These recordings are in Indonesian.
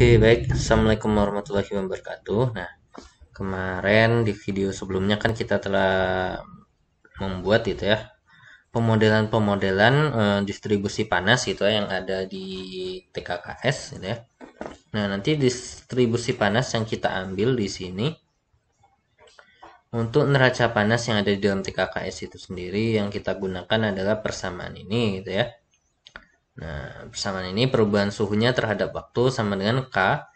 Oke, baik. Assalamualaikum warahmatullahi wabarakatuh. Nah, kemarin di video sebelumnya kan kita telah membuat itu ya, pemodelan-pemodelan distribusi panas gitu ya, yang ada di TKKS gitu ya. Nah, nanti distribusi panas yang kita ambil di sini untuk neraca panas yang ada di dalam TKKS itu sendiri yang kita gunakan adalah persamaan ini gitu ya. Nah, persamaan ini perubahan suhunya terhadap waktu sama dengan K.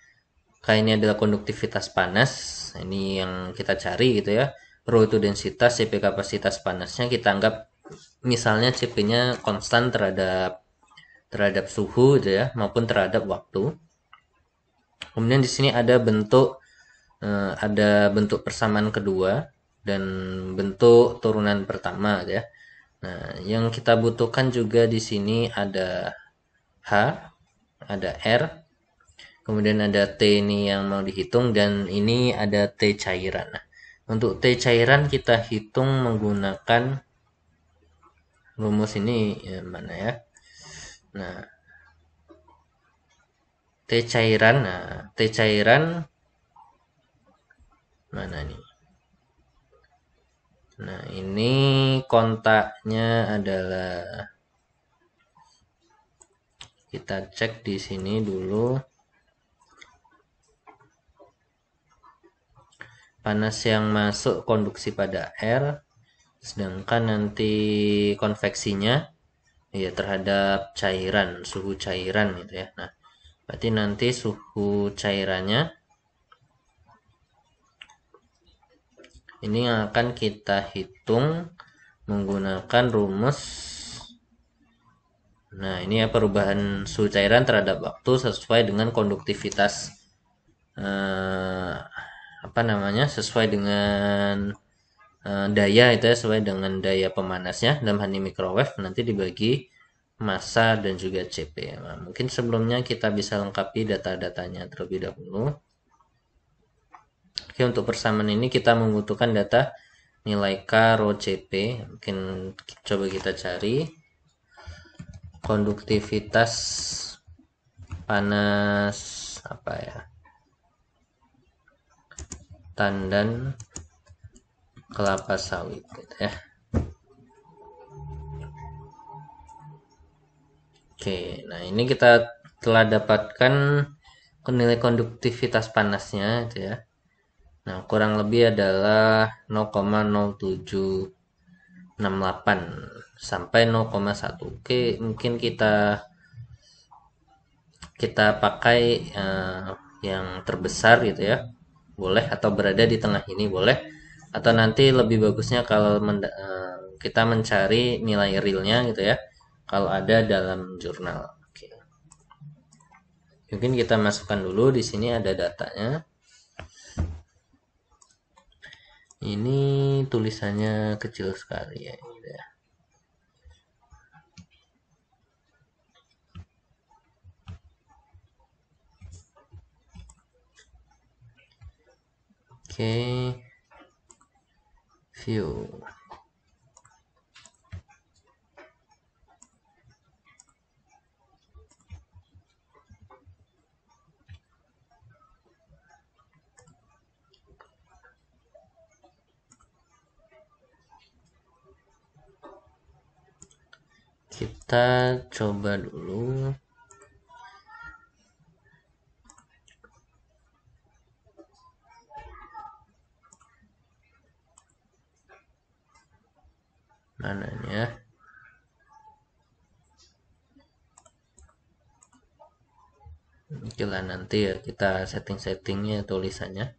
K ini adalah konduktivitas panas. Ini yang kita cari gitu ya. Rho itu densitas, Cp kapasitas panasnya kita anggap misalnya Cp-nya konstan terhadap suhu gitu ya, maupun terhadap waktu. Kemudian di sini ada bentuk persamaan kedua dan bentuk turunan pertama gitu ya. Nah, yang kita butuhkan juga di sini ada H, ada R, kemudian ada T ini yang mau dihitung, dan ini ada T cairan. Nah, untuk T cairan kita hitung menggunakan rumus ini ya, mana ya? Nah, T cairan mana nih? Nah, ini kontaknya adalah, kita cek di sini dulu. Panas yang masuk konduksi pada R, sedangkan nanti konveksinya ya terhadap cairan, suhu cairan gitu ya. Nah, berarti nanti suhu cairannya ini yang akan kita hitung menggunakan rumus. Nah, ini ya perubahan suhu cairan terhadap waktu sesuai dengan konduktivitas apa namanya? Sesuai dengan daya itu ya, sesuai dengan daya pemanasnya dalam hal ini microwave, nanti dibagi massa dan juga Cp. Nah, mungkin sebelumnya kita bisa lengkapi data-datanya terlebih dahulu. Oke, untuk persamaan ini kita membutuhkan data nilai K, Rho, Cp. Mungkin coba kita cari konduktivitas panas apa ya, tandan kelapa sawit gitu ya. Oke, nah ini kita telah dapatkan nilai konduktivitas panasnya itu ya. Nah, kurang lebih adalah 0,0768 sampai 0,1. Oke, mungkin kita kita pakai yang terbesar gitu ya. Boleh, atau berada di tengah ini boleh. Atau nanti lebih bagusnya kalau kita mencari nilai realnya gitu ya. Kalau ada dalam jurnal. Oke. Mungkin kita masukkan dulu, di sini ada datanya. Ini tulisannya kecil sekali ya, gitu ya. Oke, view. Kita coba dulu. Mana ya? Oke lah, nanti ya kita setting-settingnya tulisannya.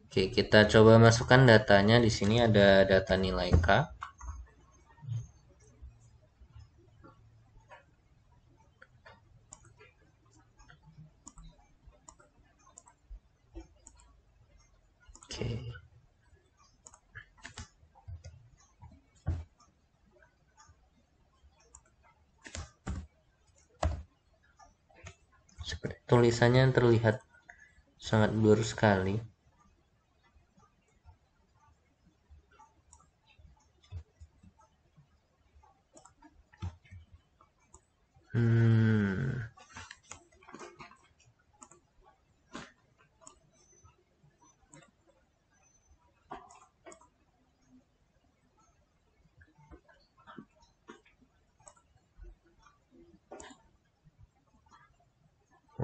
Oke, kita coba masukkan datanya. Di sini ada data nilai K. Oke. Seperti tulisannya terlihat sangat blur sekali. Hmm.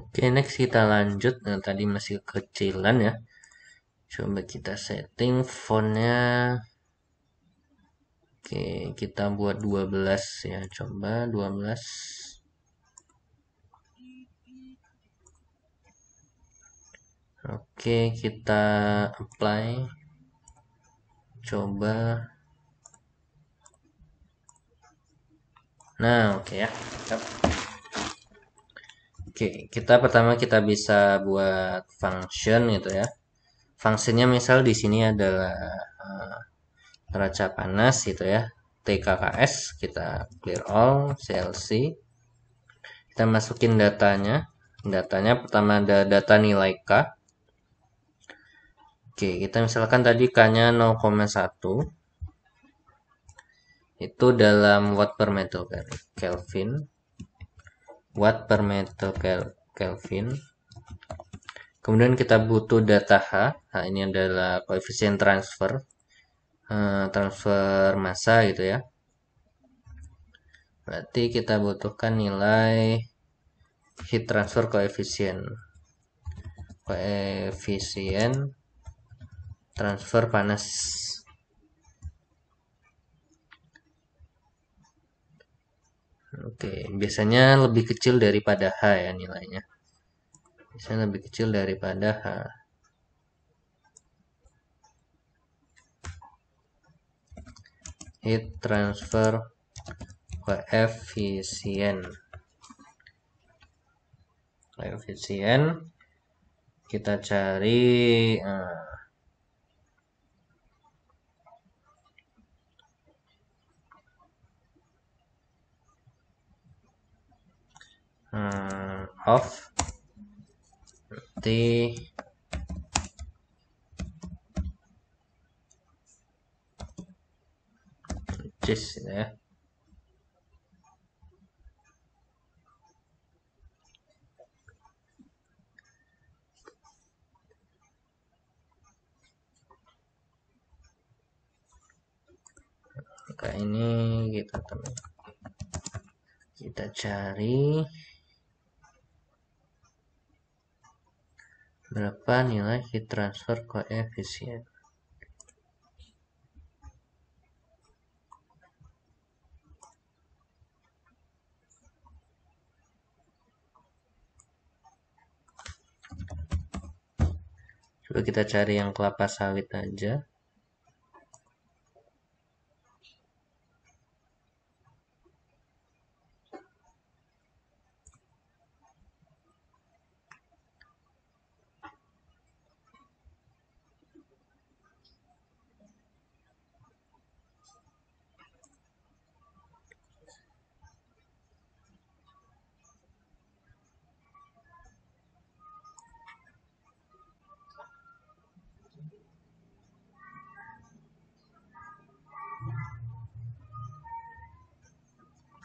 Oke, next kita lanjut. Nah, tadi masih kecilan ya. Coba kita setting fontnya. Oke, kita buat 12 ya. Coba 12. Oke, kita apply. Coba. Nah, oke ya. Oke, kita bisa buat function gitu ya. Fungsinya misal di sini adalah neraca panas gitu ya. TKKS, kita clear all, CLC. Kita masukin datanya. Datanya pertama ada data nilai K. Oke, kita misalkan tadi K-nya 0,1. Itu dalam watt per meter Kelvin. Watt per meter Kelvin. Kemudian kita butuh data H. H ini adalah koefisien transfer. Transfer massa gitu ya. Berarti kita butuhkan nilai heat transfer koefisien. Koefisien transfer panas. Oke, biasanya lebih kecil daripada H ya nilainya. Biasanya lebih kecil daripada H. Heat transfer koefisien. Koefisien kita cari of T just ya. Maka ini kita cari berapa nilai heat transfer koefisien. Coba kita cari yang kelapa sawit aja.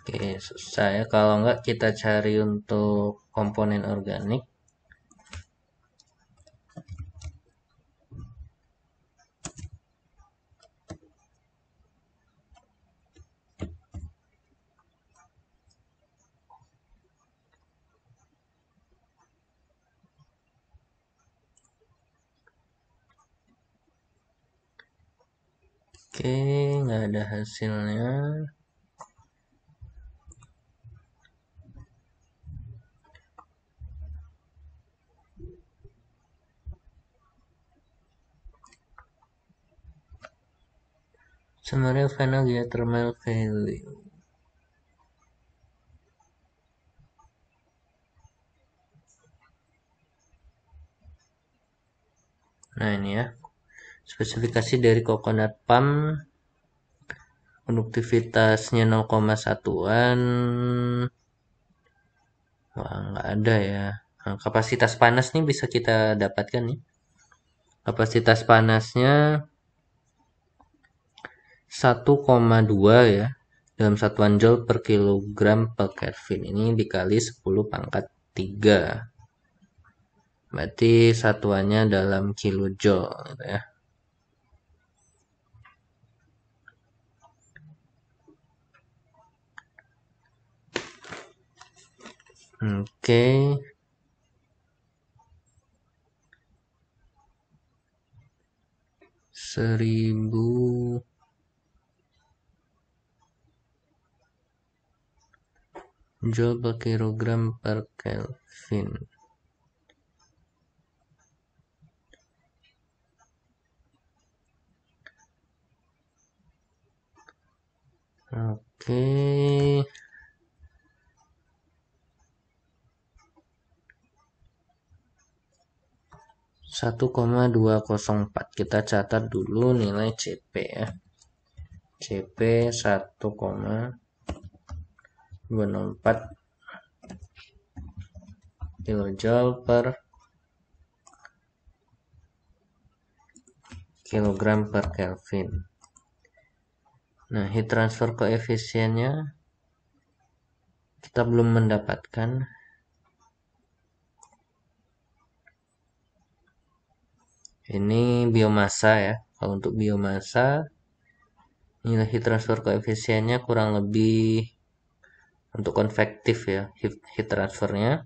Oke, susah ya. Kalau enggak kita cari untuk komponen organik. Oke, nggak ada hasilnya. Summary final geothermal value. Nah ini ya, spesifikasi dari coconut palm, produktivitasnya 0,1an. Wah, nggak ada ya. Nah, kapasitas panas nih bisa kita dapatkan nih. Kapasitas panasnya 1,2 ya. Dalam satuan joule per kilogram per Kelvin. Ini dikali 10 pangkat 3. Berarti satuannya dalam kilojoule gitu ya. Oke. 1000 joule per kilogram per Kelvin. Oke. 1,204 kita catat dulu nilai CP ya. CP 1,204 kilojoule per kilogram per Kelvin. Nah, heat transfer koefisiennya kita belum mendapatkan. Ini biomasa ya. Kalau untuk biomasa, nilai heat transfer koefisiennya kurang lebih untuk konvektif ya. Heat transfernya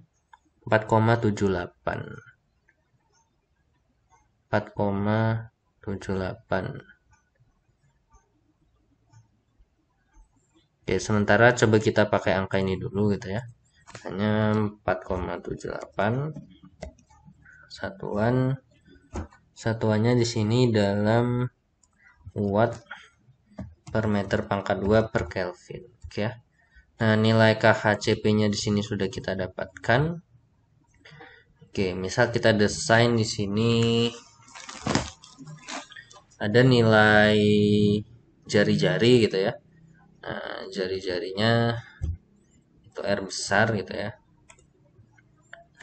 4,78. 4,78. Oke, sementara coba kita pakai angka ini dulu gitu ya. Hanya 4,78. Satuannya di sini dalam watt per meter pangkat 2 per Kelvin. Oke ya. Nah, nilai KHCP-nya di sini sudah kita dapatkan. Oke, misal kita desain di sini ada nilai jari-jari gitu ya. Nah, jari-jarinya itu R besar gitu ya.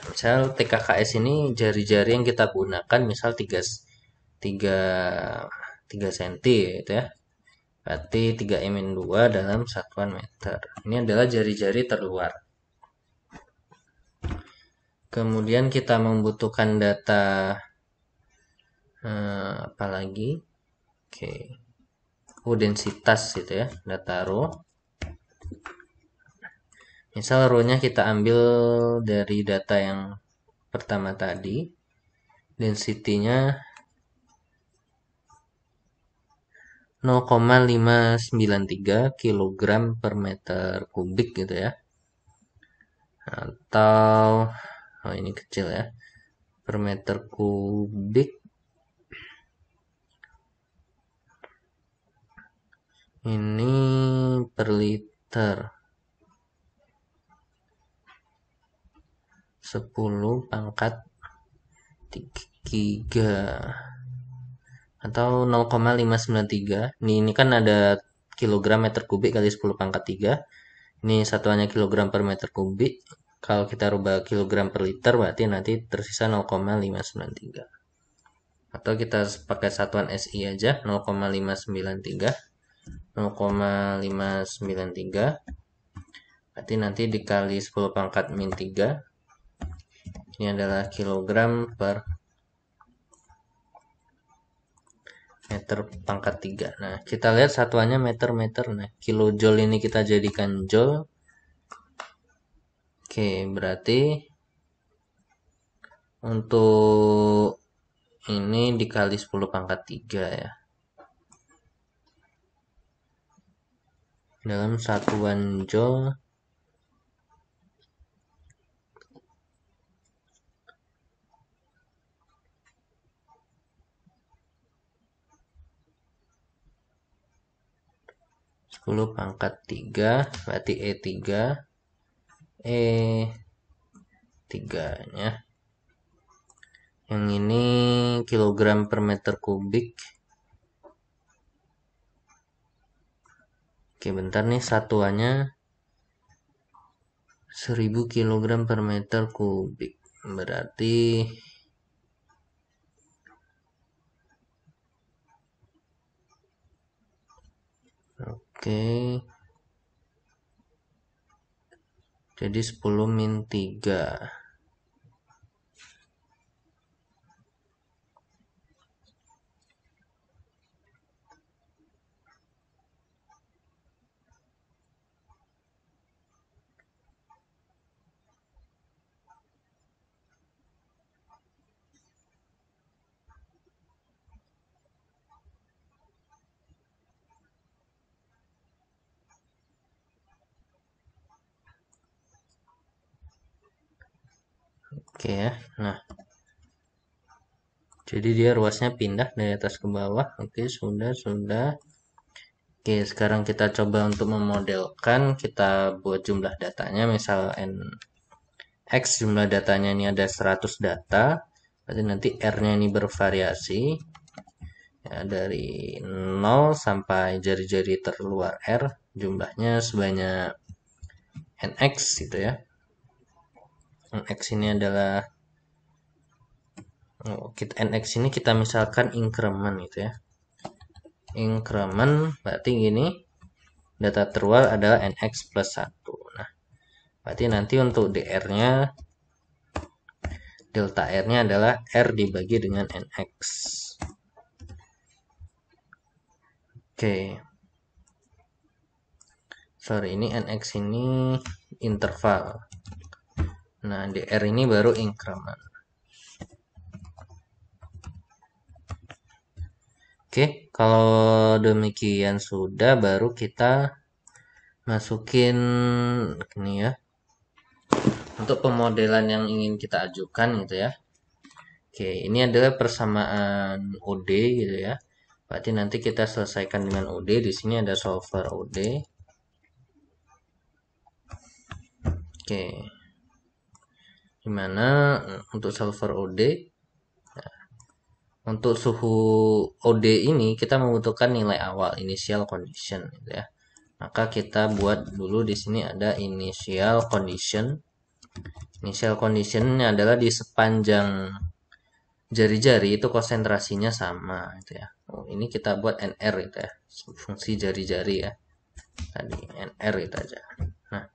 Misal TKKS ini jari-jari yang kita gunakan misal 3 cm gitu ya. Berarti 3 min 2 dalam satuan meter. Ini adalah jari-jari terluar. Kemudian kita membutuhkan data apa lagi? Oke. Densitas gitu ya, data rho. Misal rho-nya kita ambil dari data yang pertama tadi. Density-nya 0,593 kg per meter kubik gitu ya. Atau ini kecil ya. Per meter kubik ini per liter 10⁻³ atau 0,593. Ini kan ada kilogram meter kubik kali 10⁻³. Ini satuannya kilogram per meter kubik. Kalau kita rubah kilogram per liter berarti nanti tersisa 0,593. Atau kita pakai satuan SI aja 0,593. 0,593 berarti nanti dikali 10⁻⁻³ ini adalah kilogram per meter pangkat 3. Nah, kita lihat satuannya meter-meter. Nah, kilojoule ini kita jadikan joule. Oke, berarti untuk ini dikali 10⁻³ ya. Dalam satuan joule (10⁻³ berarti E3 nya. Yang ini kilogram per meter kubik. Oke, bentar nih satuannya 1000 kg per meter kubik. Berarti oke. Jadi 10⁻³ Oke ya. Nah, jadi dia ruasnya pindah dari atas ke bawah. Oke, sudah. Oke, sekarang kita coba untuk memodelkan. Kita buat jumlah datanya. Misal X jumlah datanya ini ada 100 data. Berarti nanti R-nya ini bervariasi. Ya, dari 0 sampai jari-jari terluar R. Jumlahnya sebanyak NX gitu ya. NX ini adalah NX ini kita misalkan increment gitu ya. Increment berarti gini, data terluar adalah NX plus 1. Nah, berarti nanti untuk DR-nya, delta R-nya adalah R dibagi dengan NX. Oke. Sorry, ini NX ini interval. Nah, DR ini baru increment. Oke, kalau demikian sudah, baru kita masukin ini ya. Untuk pemodelan yang ingin kita ajukan gitu ya. Oke, ini adalah persamaan OD gitu ya. Berarti nanti kita selesaikan dengan OD. Di sini ada solver OD. Oke. Dimana untuk solver OD, untuk suhu OD ini kita membutuhkan nilai awal, initial condition gitu ya. Maka kita buat dulu di sini ada initial condition. Initial condition-nya adalah di sepanjang jari-jari itu konsentrasinya sama gitu ya. Oh, ini kita buat NR gitu ya. Fungsi jari-jari ya. Tadi NR itu aja. Nah,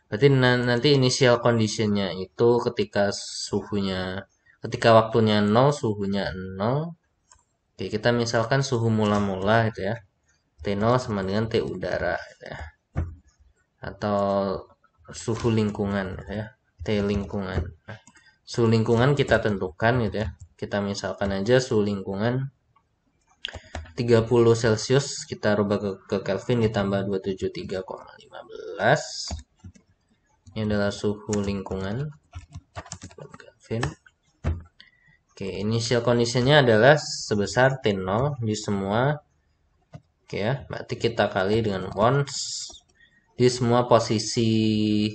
berarti nanti initial condition-nya itu ketika waktunya 0, suhunya 0. Oke, kita misalkan suhu mula-mula gitu ya. T0 sama dengan T udara gitu ya. Atau suhu lingkungan gitu ya. T lingkungan. Nah, suhu lingkungan kita tentukan gitu ya. Kita misalkan aja suhu lingkungan 30 Celcius, kita rubah ke Kelvin ditambah 273,15. Ini adalah suhu lingkungan Kelvin. Oke, initial conditionnya adalah sebesar T0 di semua. Oke ya, berarti kita kali dengan once di semua posisi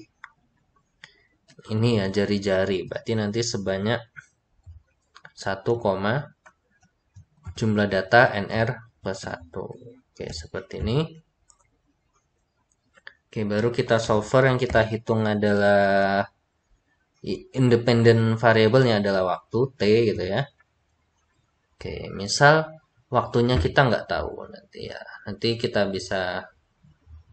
ini ya, jari-jari. Berarti nanti sebanyak 1, jumlah data NR plus 1. Oke, seperti ini. Oke, baru kita solver, yang kita hitung adalah independent variabelnya adalah waktu T gitu ya. Oke, misal waktunya kita nggak tahu nanti ya. Nanti kita bisa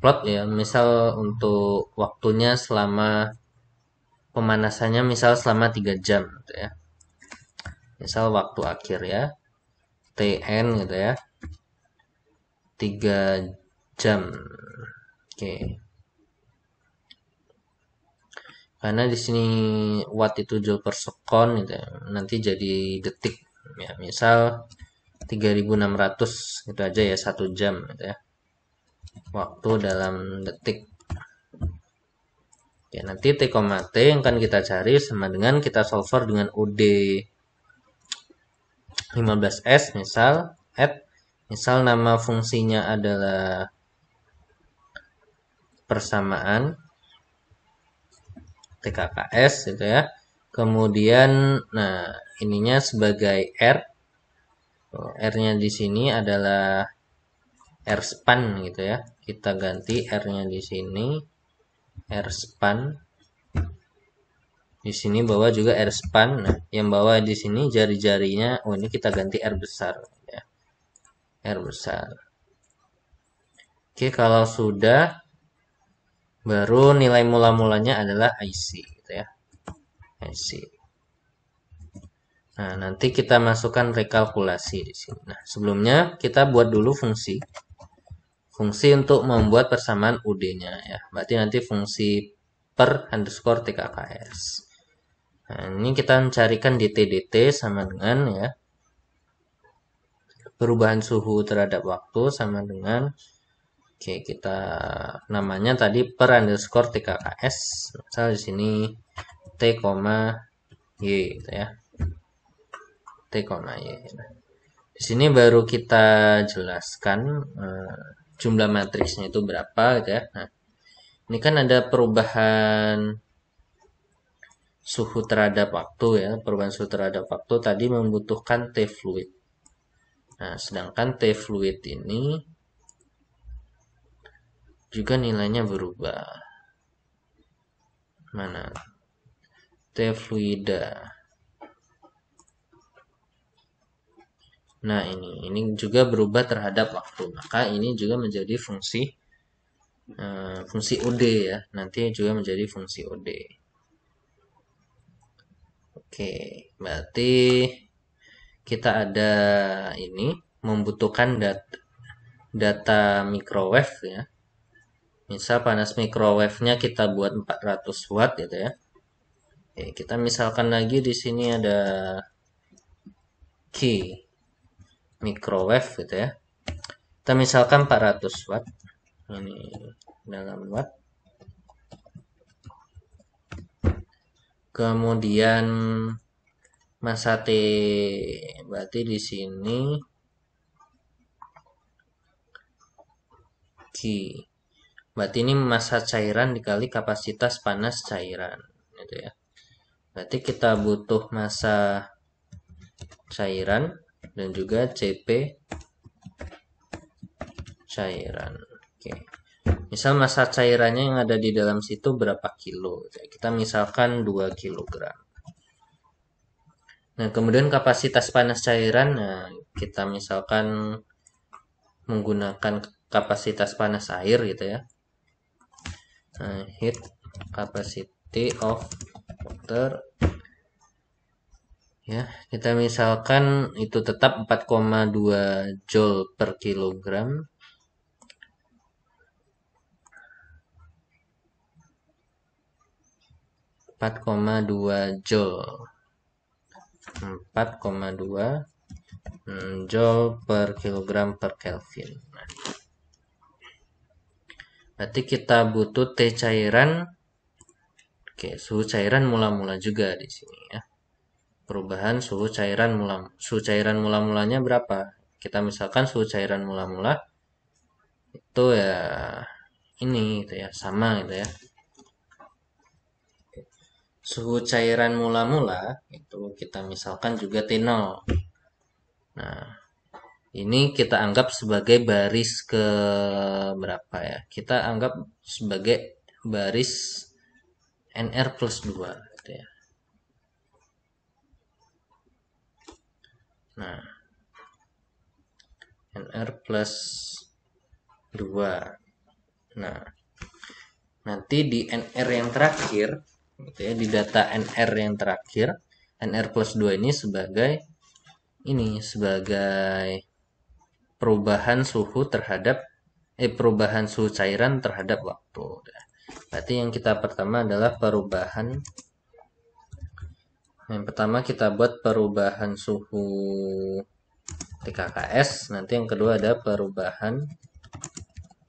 plot ya. Misal untuk waktunya selama pemanasannya misal selama 3 jam gitu ya. Misal waktu akhir ya. TN gitu ya. 3 jam. Oke. Karena di sini watt itu joule per second gitu ya. Nanti jadi detik ya. Misal 3600 itu aja ya, 1 jam gitu ya. Waktu dalam detik. Ya, nanti T, T yang akan kita cari sama dengan kita solver dengan OD 15S misal nama fungsinya adalah persamaan TKKS gitu ya. Kemudian nah ininya sebagai R. R-nya di sini adalah R span gitu ya. Kita ganti R-nya di sini R span. Di sini bawah juga R span. Nah, yang bawah di sini jari-jarinya, oh ini kita ganti R besar ya. R besar. Oke, kalau sudah baru nilai mula-mulanya adalah IC gitu ya. IC. Nah, nanti kita masukkan rekalkulasi di sini. Nah, sebelumnya kita buat dulu fungsi untuk membuat persamaan UD-nya ya. Berarti nanti fungsi per underscore TKKS. Nah, ini kita mencarikan DT sama dengan ya perubahan suhu terhadap waktu sama dengan oke, kita namanya tadi per underscore TKKS. Misal di sini T, Y gitu ya. T, Y. Nah, di sini baru kita jelaskan jumlah matriksnya itu berapa gitu ya. Nah, ini kan ada perubahan suhu terhadap waktu ya. Perubahan suhu terhadap waktu tadi membutuhkan T fluid. Nah, sedangkan T fluid ini juga nilainya berubah. Mana? T fluida. Nah, ini juga berubah terhadap waktu. Maka ini juga menjadi fungsi OD ya. Nanti juga menjadi fungsi OD. Oke, berarti kita ada ini membutuhkan data microwave ya. Misal panas microwave-nya kita buat 400 watt gitu ya. Oke, kita misalkan lagi di sini ada key microwave gitu ya. Kita misalkan 400 watt. Ini dalam watt. Kemudian masa T berarti di sini Q. Berarti ini massa cairan dikali kapasitas panas cairan gitu ya. Berarti kita butuh massa cairan dan juga CP cairan. Oke. Misal massa cairannya yang ada di dalam situ berapa kilo? Kita misalkan 2 kilogram. Nah, kemudian kapasitas panas cairan, nah, kita misalkan menggunakan kapasitas panas air gitu ya. Nah, heat capacity of water. Ya, kita misalkan itu tetap 4,2 joule per kilogram. 4,2 joule. 4,2 joule per kilogram per Kelvin. Nah, berarti kita butuh T cairan. Oke, suhu cairan mula-mula juga di sini ya. Perubahan suhu cairan mula-mulanya berapa? Kita misalkan suhu cairan mula-mula itu ya ini gitu ya, sama gitu ya. Suhu cairan mula-mula itu kita misalkan juga T0. Nah, ini kita anggap sebagai baris ke berapa ya? Kita anggap sebagai baris NR plus 2 gitu ya. Nah, NR plus 2. Nah, nanti di NR yang terakhir gitu ya, di data NR yang terakhir, NR plus 2 ini sebagai perubahan suhu perubahan suhu cairan terhadap waktu. Berarti yang kita pertama adalah yang pertama kita buat perubahan suhu TKKS, nanti yang kedua ada perubahan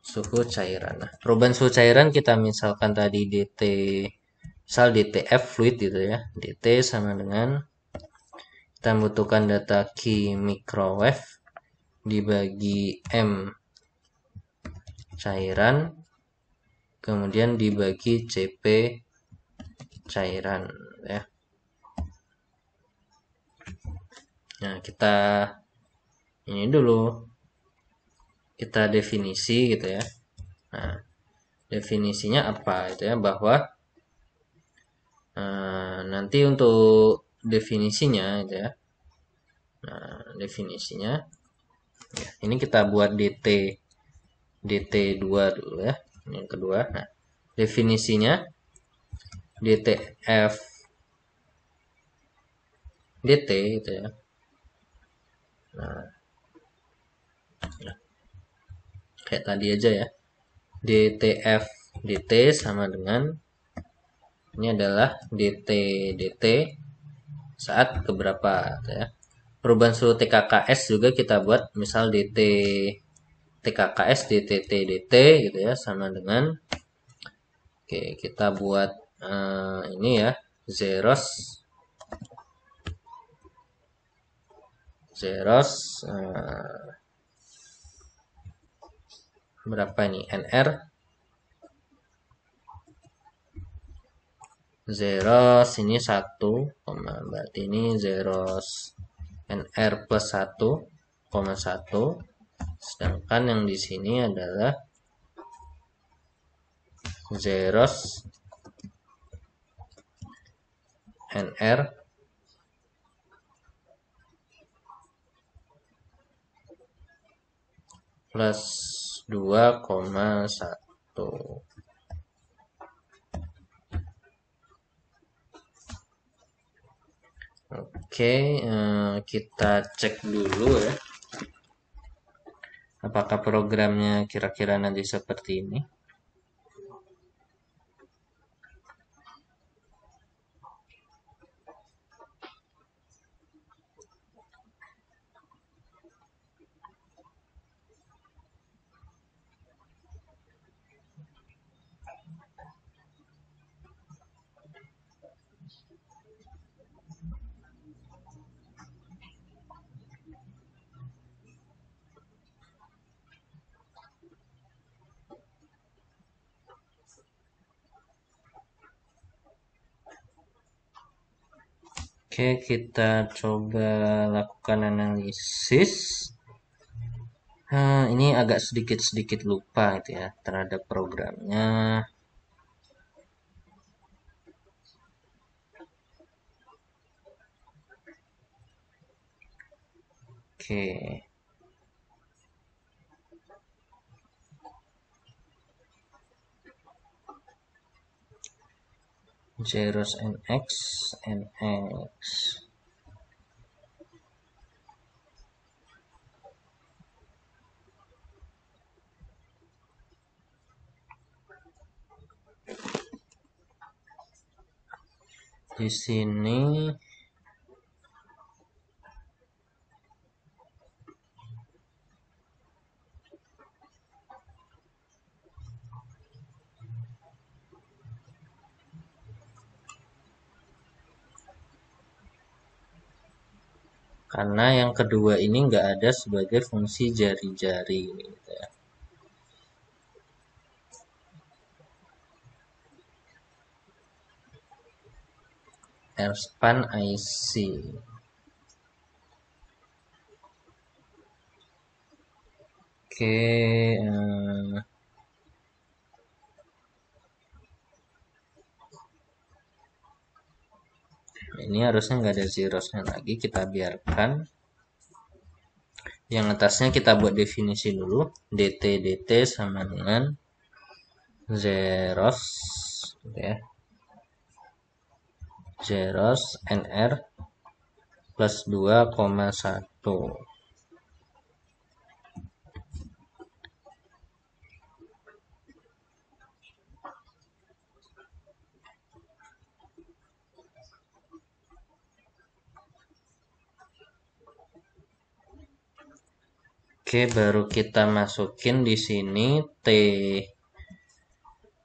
suhu cairan. Nah, perubahan suhu cairan kita misalkan tadi DT, misal DTF fluid gitu ya. DT sama dengan kita membutuhkan data Q microwave dibagi M cairan, kemudian dibagi CP cairan ya. Nah, kita ini dulu kita definisi gitu ya. Nah, definisinya apa itu ya, bahwa nanti untuk definisinya gitu ya. Nah, definisinya ya, ini kita buat DT2 dulu ya. Ini yang kedua. Nah, definisinya DTF DT gitu ya. Nah, ya. Kayak tadi aja ya. DTF DT sama dengan ini adalah DT saat keberapa gitu ya. Perubahan suhu TKKS juga kita buat misal DT TKKS DTT DT gitu ya, sama dengan oke, kita buat ini ya, zeros berapa ini, nr zeros ini 1, berarti ini zeros nr plus 1,1, sedangkan yang di sini adalah zeros nr plus 2,1. Oke, kita cek dulu ya, apakah programnya kira-kira nanti seperti ini. Oke, kita coba lakukan analisis. Ini agak sedikit lupa itu ya terhadap programnya. Oke. Zeros nx. Di sini karena yang kedua ini nggak ada sebagai fungsi jari-jari gitu ya. Airspan IC. Oke, ini harusnya nggak ada zerosnya lagi, kita biarkan. Yang atasnya kita buat definisi dulu, dt sama dengan zeros gitu ya, zeros nr plus 2,1. Oke, baru kita masukin di sini T,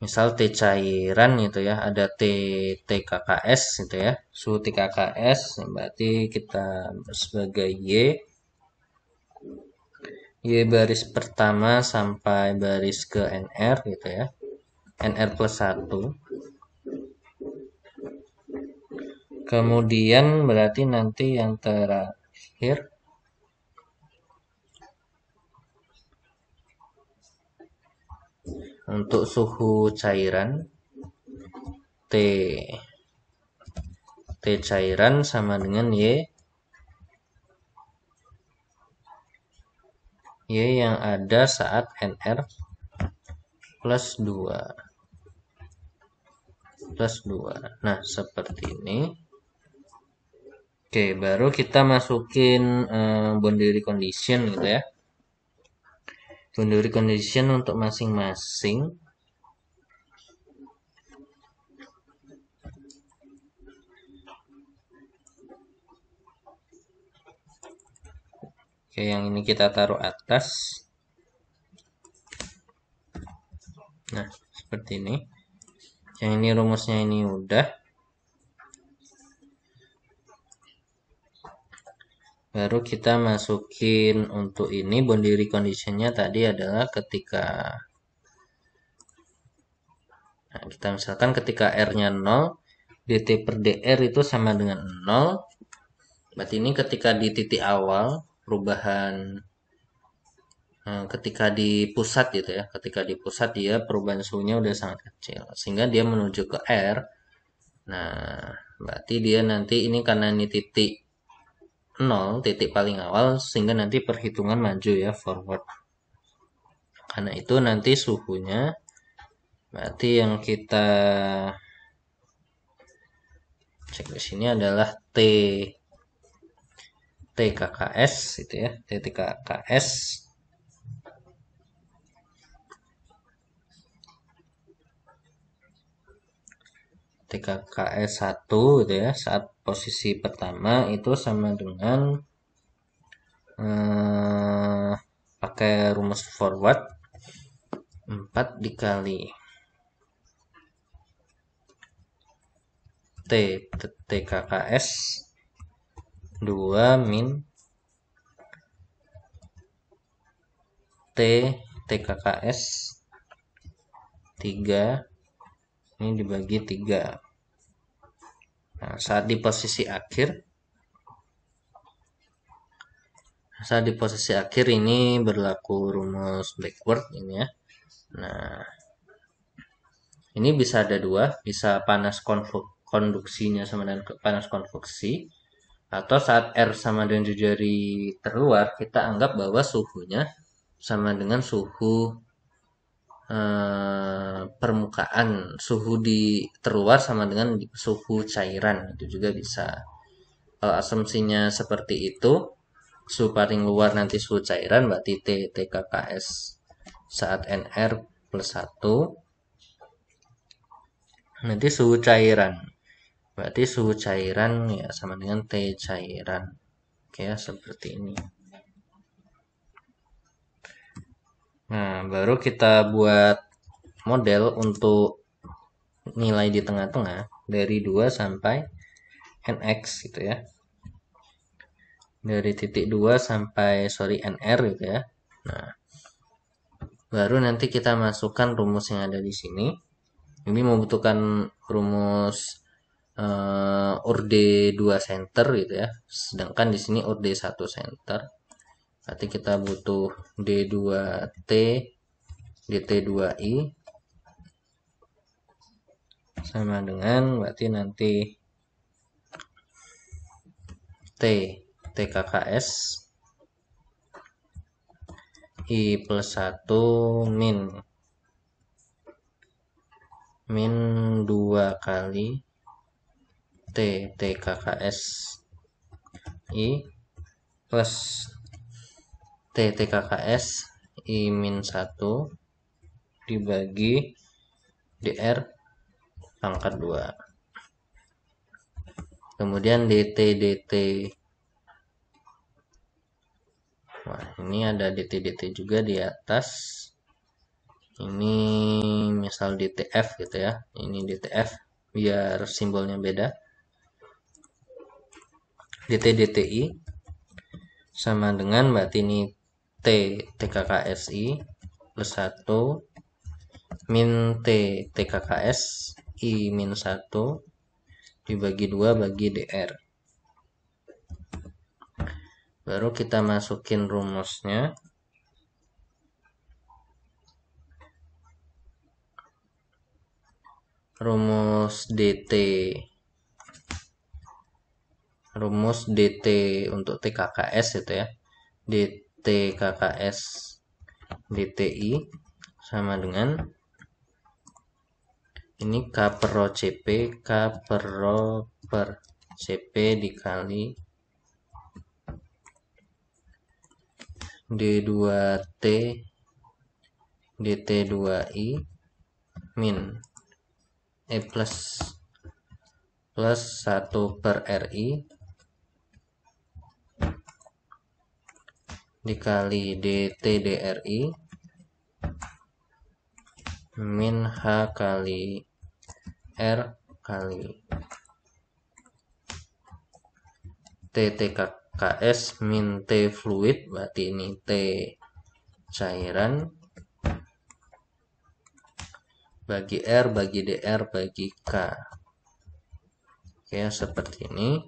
misal T cairan gitu ya, ada TKKS gitu ya, suhu TKKS, berarti kita sebagai Y baris pertama sampai baris ke NR gitu ya, NR plus 1. Kemudian berarti nanti yang terakhir untuk suhu cairan T cairan sama dengan Y yang ada saat NR plus 2. Nah, seperti ini. Oke, baru kita masukin boundary condition gitu ya. Boundary condition untuk masing-masing. Oke, yang ini kita taruh atas. Nah, seperti ini. Yang ini rumusnya ini udah. Baru kita masukin untuk ini boundary conditionnya tadi adalah ketika kita misalkan ketika R-nya 0, dt per dr itu sama dengan 0. Berarti ini ketika di titik awal perubahan ketika di pusat gitu ya. Ketika di pusat dia perubahan suhunya udah sangat kecil sehingga dia menuju ke R. Nah, berarti dia nanti ini karena ini titik 0, titik paling awal sehingga nanti perhitungan maju ya, forward. Karena itu nanti suhunya berarti yang kita cek di sini adalah TKKS itu ya, TKKS TKKS 1 gitu ya, saat posisi pertama itu sama dengan pakai rumus forward 4 dikali TKKS 2 min TKKS 3 ini dibagi 3. Nah, saat di posisi akhir ini berlaku rumus Blackboard ini ya. Nah, ini bisa ada dua, bisa panas konduksinya sama dengan panas konveksi, atau saat R sama dengan jari terluar kita anggap bahwa suhunya sama dengan suhu permukaan, suhu di terluar sama dengan suhu cairan, itu juga bisa. Kalau asumsinya seperti itu, suhu paling luar nanti suhu cairan, berarti TKKS saat NR plus 1, nanti suhu cairan, berarti suhu cairan ya sama dengan T cairan. Oke ya, seperti ini. Nah, baru kita buat model untuk nilai di tengah-tengah dari 2 sampai NX gitu ya. Dari titik 2 sampai NR gitu ya. Nah, baru nanti kita masukkan rumus yang ada di sini. Ini membutuhkan rumus orde 2 center gitu ya. Sedangkan di sini orde 1 center. Berarti kita butuh D2T dt2i sama dengan berarti nanti TKKS I plus 1 min 2 kali TKKS I plus TKKS I min 1 dibagi DR pangkat 2. Kemudian dt. Wah, ini ada dt juga di atas. Ini misal dtf gitu ya. Ini dtf biar simbolnya beda. Dti sama dengan berarti ini TKKSI plus 1 min TKKS I min 1 dibagi 2 bagi DR. Baru kita masukin rumusnya. Rumus DT untuk TKKS itu ya. DTKKS DTI sama dengan ini K per rho CP, K per rho per CP dikali D2T DT2I min plus 1 per RI dikali DT DRI min H kali R kali KS min T fluid, berarti ini T cairan, bagi R, bagi DR, bagi K. Oke, seperti ini.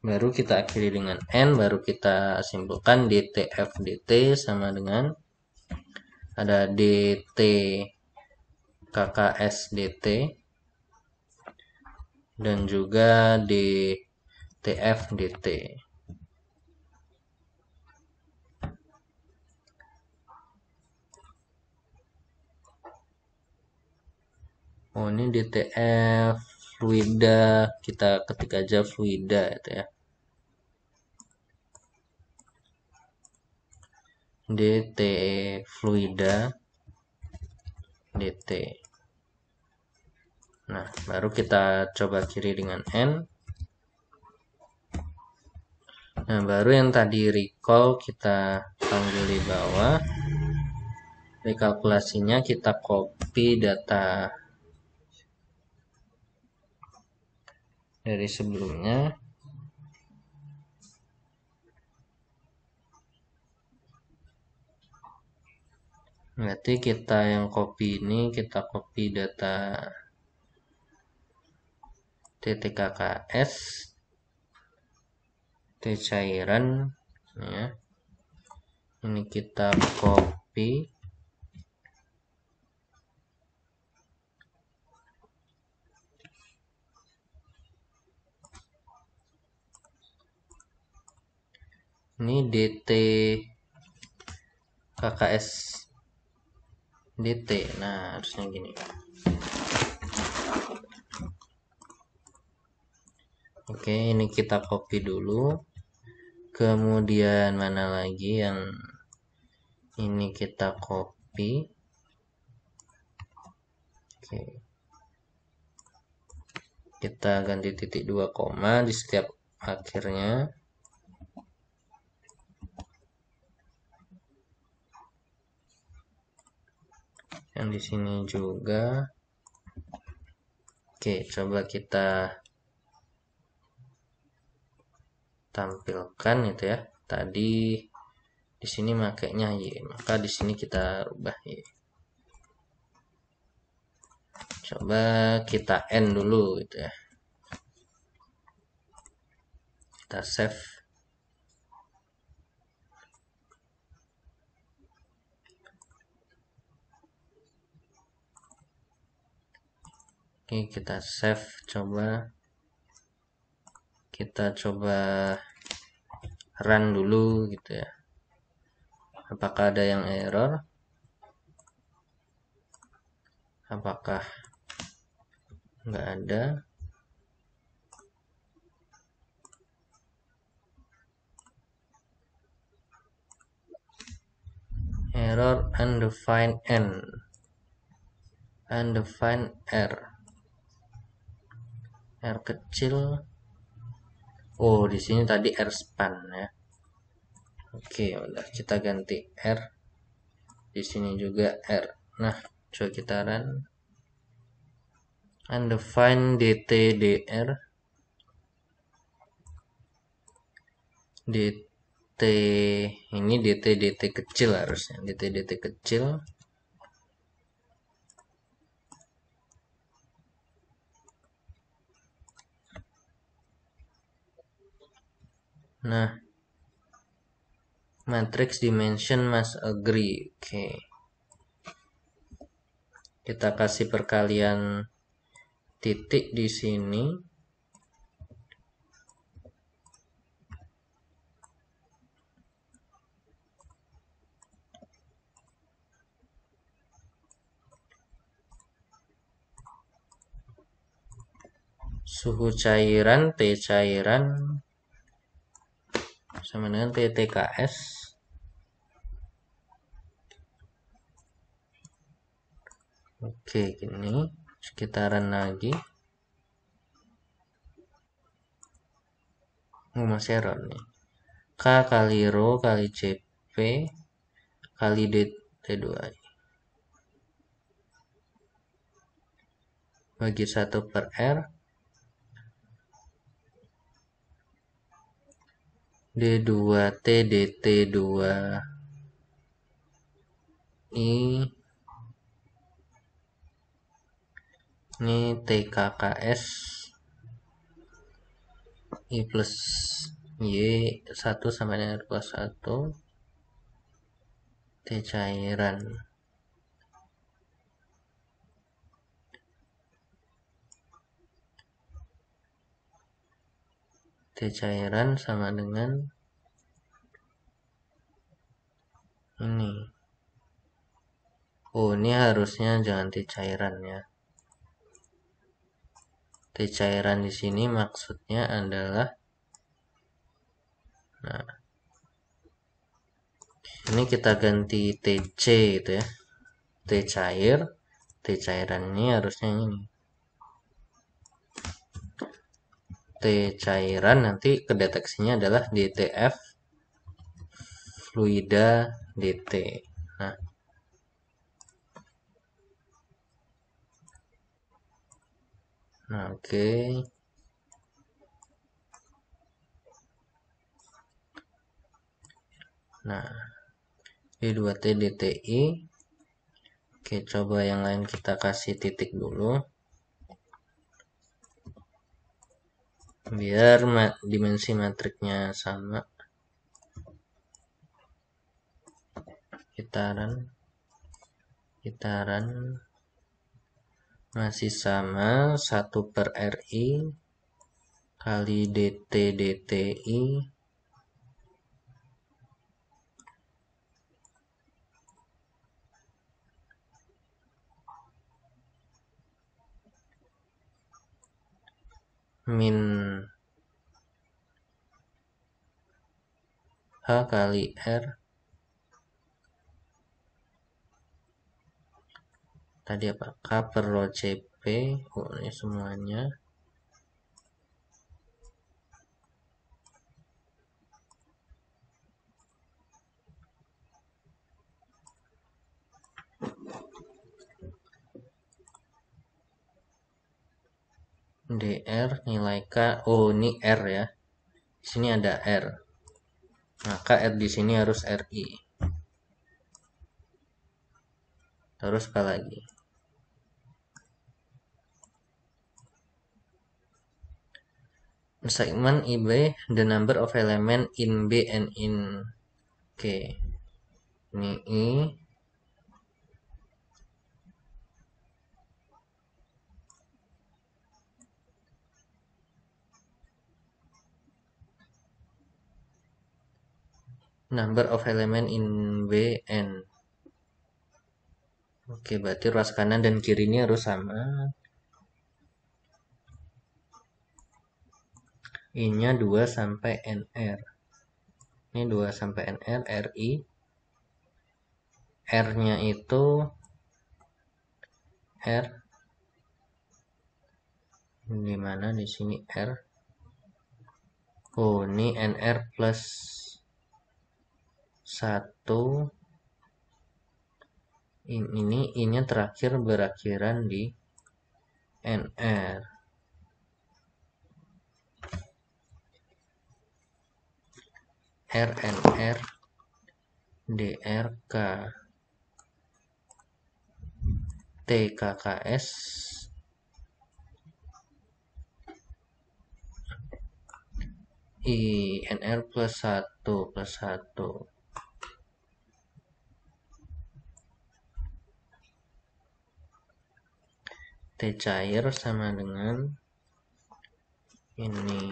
Baru kita akhiri dengan N, baru kita simpulkan DTF DT sama dengan ada DT KKS DT dan juga DTF DT. Oh, ini DTF fluida, kita ketik aja fluida itu ya. DT fluida DT. Nah, baru kita coba kiri dengan N. Nah, baru yang tadi recall kita panggil di bawah. Rekalkulasinya kita copy data dari sebelumnya. Berarti kita yang copy ini, kita copy data TTKKS, T cairan, ya. Ini kita copy. Ini DT KKS DT. Nah, harusnya gini. Oke, ini kita copy dulu. Kemudian mana lagi yang ini kita copy. Oke. Kita ganti titik 2 koma di setiap akhirnya. Yang di sini juga. Oke, coba kita tampilkan itu ya. Tadi di sini makainya Y, maka di sini kita rubah Y. Coba kita N dulu gitu ya. Kita save. Oke, kita save, kita coba run dulu gitu ya. Apakah ada yang error? Apakah nggak ada? Error undefined N, undefined R, R kecil. Oh, di sini tadi R span ya. Oke, udah kita ganti R. Di sini juga R. Nah, coba kita run. Undefined DTDR, DT ini DT kecil harusnya, DT kecil. Nah, matrix dimension must agree. Oke. Kita kasih perkalian titik di sini. Suhu cairan T cairan sama dengan TTKS. Oke, gini sekitaran lagi. Masih error nih. K kali rho kali CP kali DT2 bagi 1 per R D2T DT2 I ini TKKS I plus Y 1 sampai dengan plus 1 T cairan sama dengan ini. Oh, ini harusnya jangan T cairan ya. T cairan di sini maksudnya adalah, nah, ini kita ganti TC itu ya. T cair, T cairan ini harusnya ini. T cairan nanti kedeteksinya adalah DTF fluida DT. Nah, oke. Nah, D2T DTI. Oke, coba yang lain kita kasih titik dulu. Biar dimensi matriknya sama. Gitaran masih sama 1/RI kali DT DTI min H kali R tadi apa? K per rho CP. Oh, ini semuanya. DR nilai K. Oh, ini R ya. Di sini ada R. Maka R di sini harus RI. Terus apa lagi? Segment IB, the number of element in B and in K. Ini I. Number of element in B and. Oke, berarti ruas kanan dan kiri ini harus sama. I-nya 2 sampai NR. Ini 2 sampai NR, RI. R-nya itu R. Di mana di sini R? Oh, ini NR plus 1. Ini I-nya terakhir berakhiran di NR. RNR DRK TKKS INR plus 1 plus 1. T cair sama dengan ini.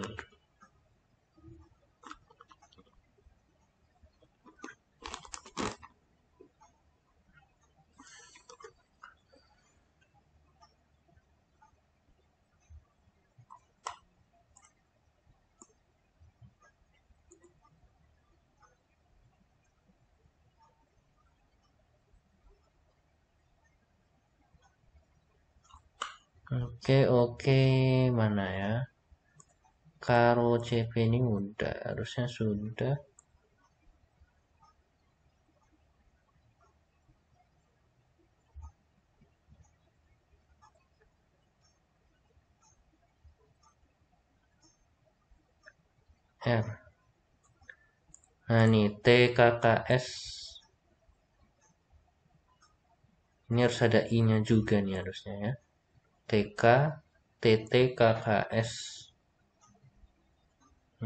Oke, mana ya? Karo CP ini udah, harusnya sudah. R. Nah, nih TKKS ini harus ada I-nya juga nih harusnya ya. TK TTKKS.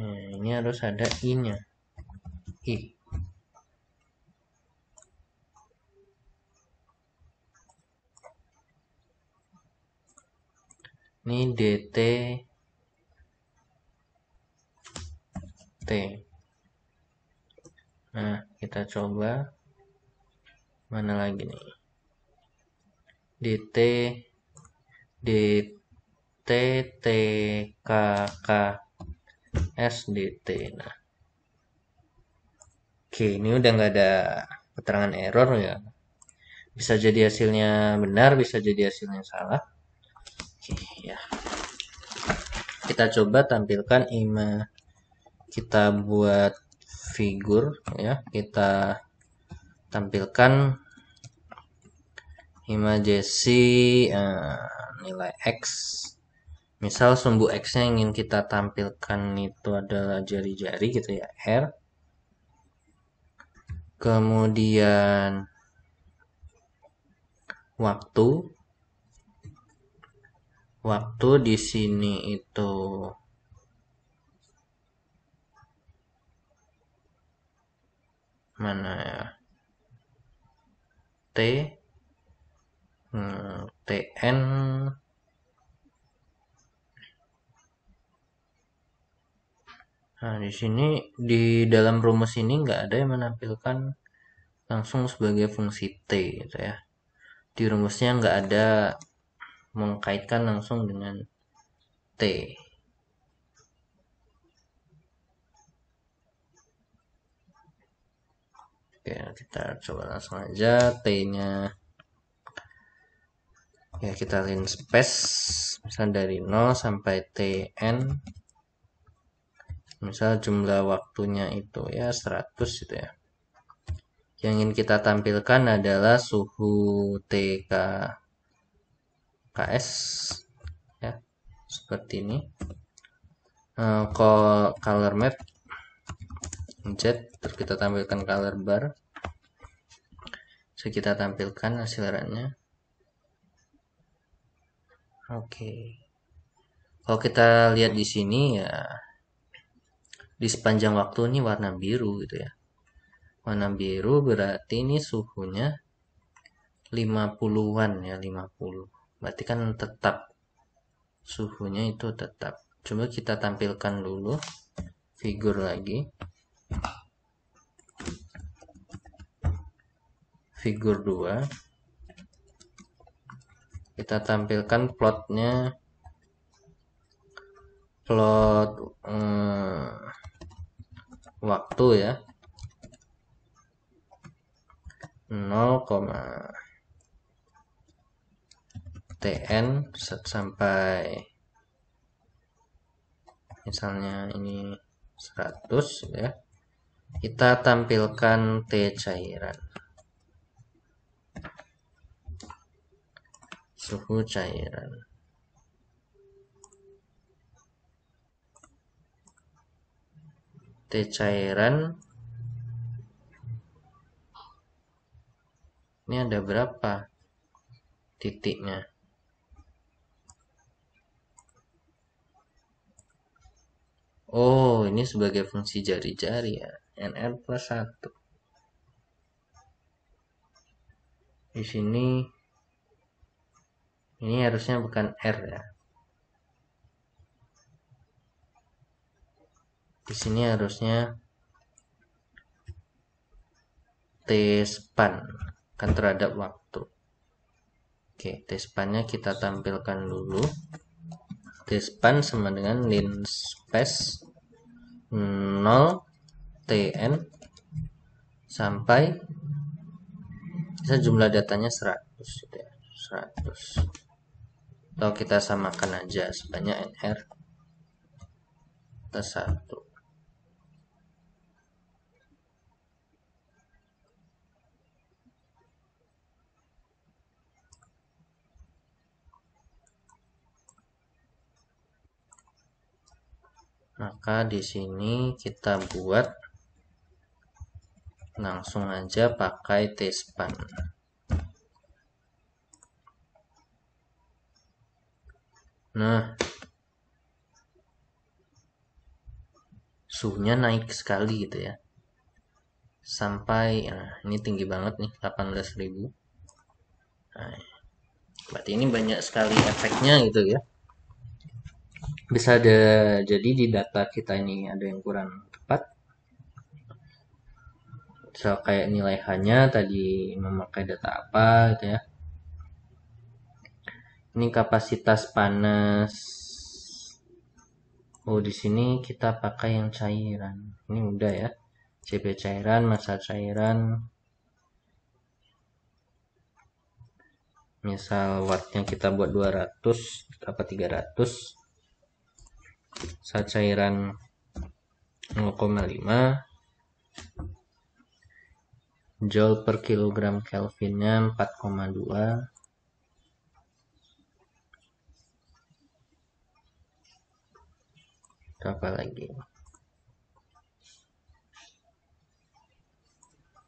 Nah, ini harus ada I-nya. I. Ini DT T. Nah, kita coba mana lagi nih? DT DT TKK SDT. Nah, oke, ini udah nggak ada keterangan error ya. Bisa jadi hasilnya benar, bisa jadi hasilnya salah. Oke, ya. Kita coba tampilkan kita buat figur ya. Kita tampilkan imajesi nilai X. Misal sumbu X-nya ingin kita tampilkan itu adalah jari-jari gitu ya, R. Kemudian waktu di sini itu mana ya? TN. Nah, di sini di dalam rumus ini nggak ada yang menampilkan langsung sebagai fungsi T gitu ya. Di rumusnya nggak ada mengkaitkan langsung dengan T. Oke, kita coba langsung aja T-nya. Ya, kita lin space misal dari 0 sampai TN. Misal jumlah waktunya itu ya 100 gitu ya. Yang ingin kita tampilkan adalah suhu TKS ya, seperti ini. Color map Z, terus kita tampilkan color bar. So, kita tampilkan hasilnya. Oke. Kalau kita lihat di sini ya, di sepanjang waktu ini warna biru gitu ya. Warna biru berarti ini suhunya 50-an ya, 50. Berarti kan tetap suhunya itu tetap. Coba kita tampilkan dulu figur lagi. Figur 2. Kita tampilkan plotnya. Plot waktu ya. 0, TN sampai misalnya ini 100 ya. Kita tampilkan T cairan. Suhu cairan. T cairan ini ada berapa titiknya? Oh, ini sebagai fungsi jari-jari ya. NR plus 1. Di sini ini harusnya bukan R ya. Di sini harusnya T span kan terhadap waktu. Oke, T span-nya kita tampilkan dulu. T span sama dengan lin space 0 TN sampai bisa jumlah datanya 100 gitu ya. 100. Atau kita samakan aja sebanyak NR plus 1. Maka di sini kita buat Langsung aja pakai tspan. Nah, suhunya naik sekali gitu ya. Sampai, nah ini tinggi banget nih, 18.000. Nah, berarti ini banyak sekali efeknya gitu ya. Bisa ada, jadi di data kita ini ada yang kurang tepat. So, kayak nilai hanya tadi memakai data apa gitu ya. Ini kapasitas panas. Oh, di sini kita pakai yang cairan. Ini udah ya. CP cairan, massa cairan. Misal wattnya kita buat 200 apa 300. Massa cairan 0,5. Joule per kilogram Kelvinnya 4,2. Apa lagi?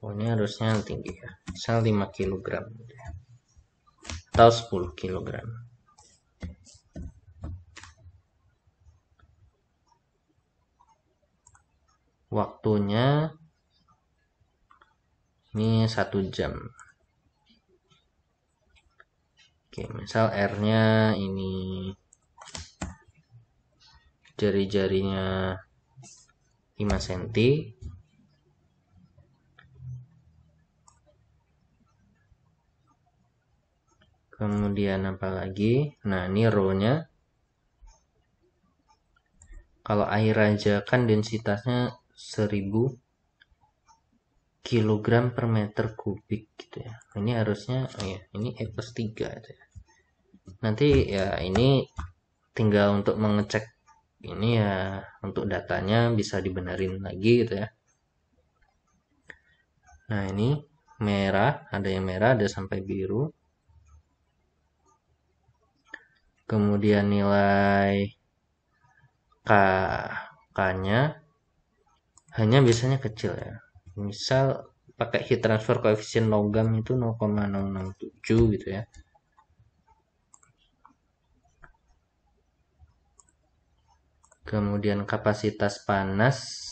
Oh, ini harusnya tinggi ya. Misal 5 kg atau 10 kg. Waktunya ini 1 jam. Oke, misal R-nya ini jari-jarinya 5 cm. Kemudian apa lagi? Nah, ini rho-nya. Kalau air aja kan densitasnya 1000 kilogram per meter kubik gitu ya. Ini harusnya, oh ya, ini E+3 gitu ya. Nanti ya ini tinggal untuk mengecek ini ya, untuk datanya bisa dibenerin lagi gitu ya. Nah, ini merah, ada yang merah, ada sampai biru. Kemudian nilai K-nya hanya biasanya kecil ya. Misal pakai heat transfer coefficient logam itu 0,067 gitu ya. Kemudian kapasitas panas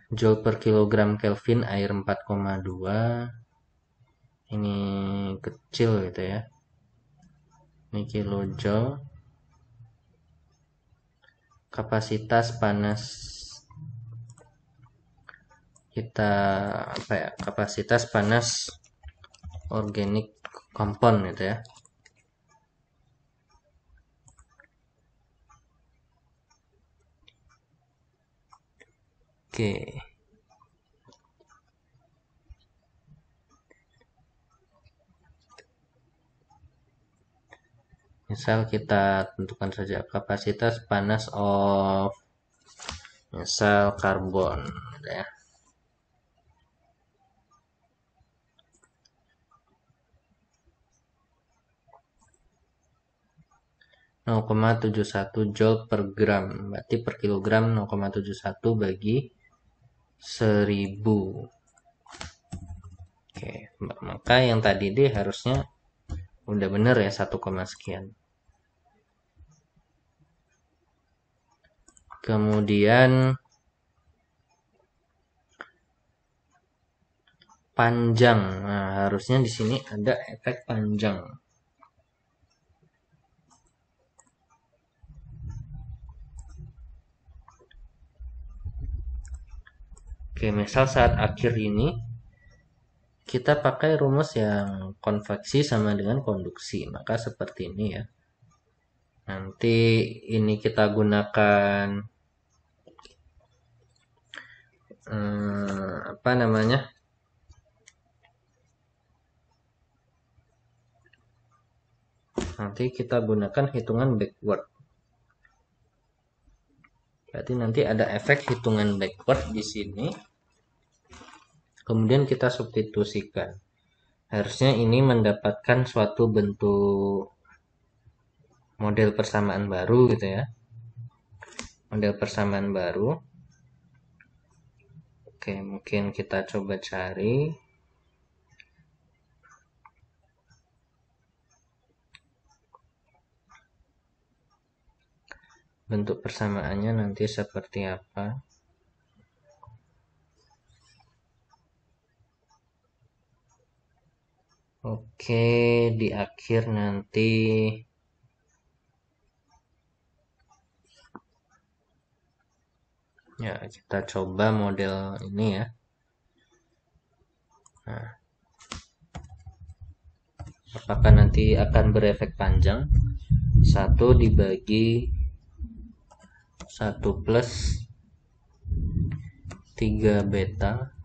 Joule per kilogram Kelvin air 4,2. Ini kecil gitu ya. Ini kilojoule. Kapasitas panas kita apa ya? Kapasitas panas organic compound gitu ya. Oke. Misal kita tentukan saja kapasitas panas of misal karbon gitu ya. (0,71 Joule per gram, berarti per kilogram 0,71 bagi 1000. Oke, maka yang tadi deh harusnya udah bener ya 1, sekian. Kemudian panjang. Nah, harusnya di sini ada efek panjang. Oke, misal saat akhir ini kita pakai rumus yang konveksi sama dengan konduksi, maka seperti ini ya. Nanti ini kita gunakan apa namanya? Nanti kita gunakan hitungan backward. Berarti nanti ada efek hitungan backward di sini. Kemudian kita substitusikan. Harusnya ini mendapatkan suatu bentuk model persamaan baru gitu ya. Model persamaan baru. Oke, mungkin kita coba cari. Bentuk persamaannya nanti seperti apa. Oke, di akhir nanti ya kita coba model ini ya. Nah, apakah nanti akan berefek panjang? 1 dibagi 1 plus 3 beta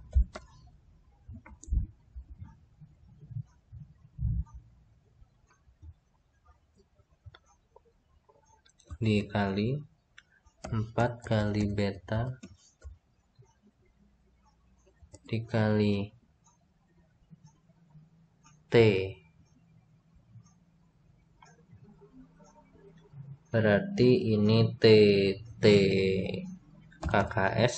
dikali 4 kali beta dikali T, berarti ini T KKS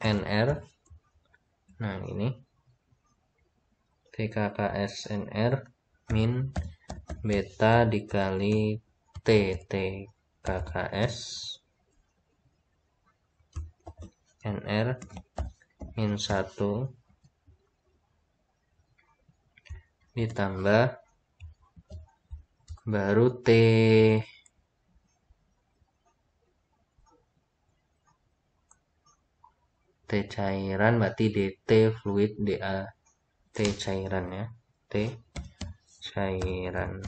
NR. Nah, ini TKKS NR min beta dikali TKKS NR min 1 ditambah baru T cairan, berarti DT fluid, DA T cairan ya, T cairan.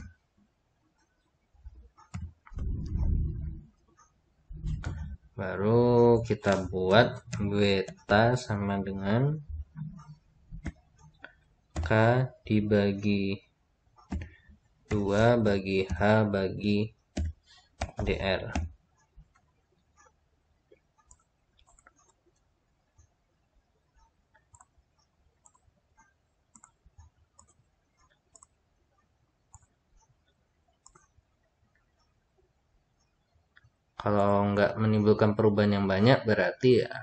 Baru kita buat beta sama dengan K dibagi 2 bagi H bagi DR. Kalau nggak menimbulkan perubahan yang banyak, berarti ya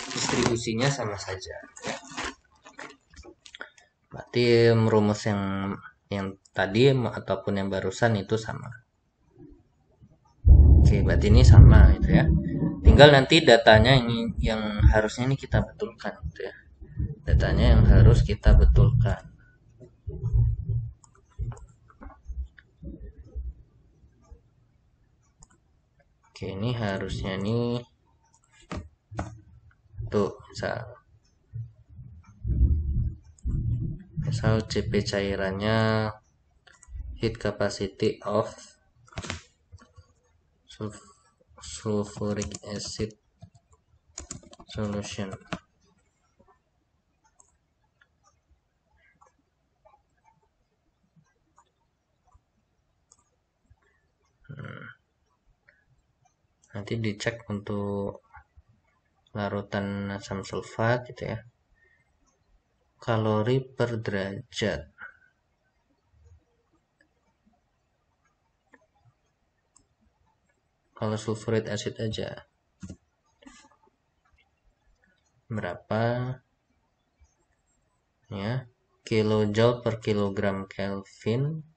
distribusinya sama saja. Berarti rumus yang tadi ataupun yang barusan itu sama. Oke, berarti ini sama gitu ya. Tinggal nanti datanya ini yang harusnya ini kita betulkan gitu ya. Datanya yang harus kita betulkan. Oke, ini harusnya nih tuh misal CP cairannya heat capacity of sulfuric acid solution. Nanti dicek untuk larutan asam sulfat gitu ya, kalori per derajat. Kalau sulfuric acid aja berapa ya, kilojoule per kilogram Kelvin,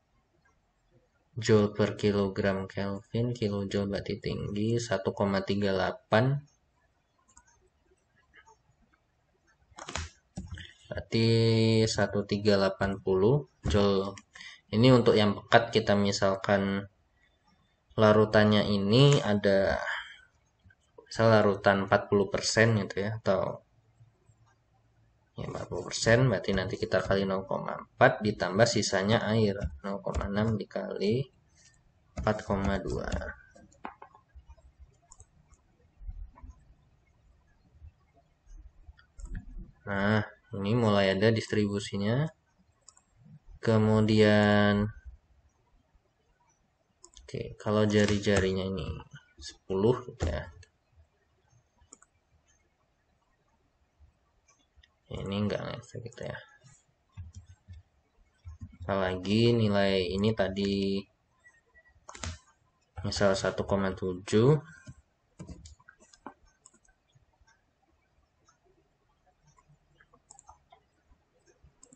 joule per kilogram Kelvin, kilojoule berarti tinggi 1,38, berarti 1380 joule. Ini untuk yang pekat, kita misalkan larutannya ini ada misal larutan 40% gitu ya, atau ya 40%, berarti nanti kita kali 0,4 ditambah sisanya air 0,6 dikali 4,2. Nah, ini mulai ada distribusinya. Kemudian oke, kalau jari-jarinya ini 10 gitu ya. Ini enggak ngefek gitu ya. Apalagi nilai ini tadi misal 1,7,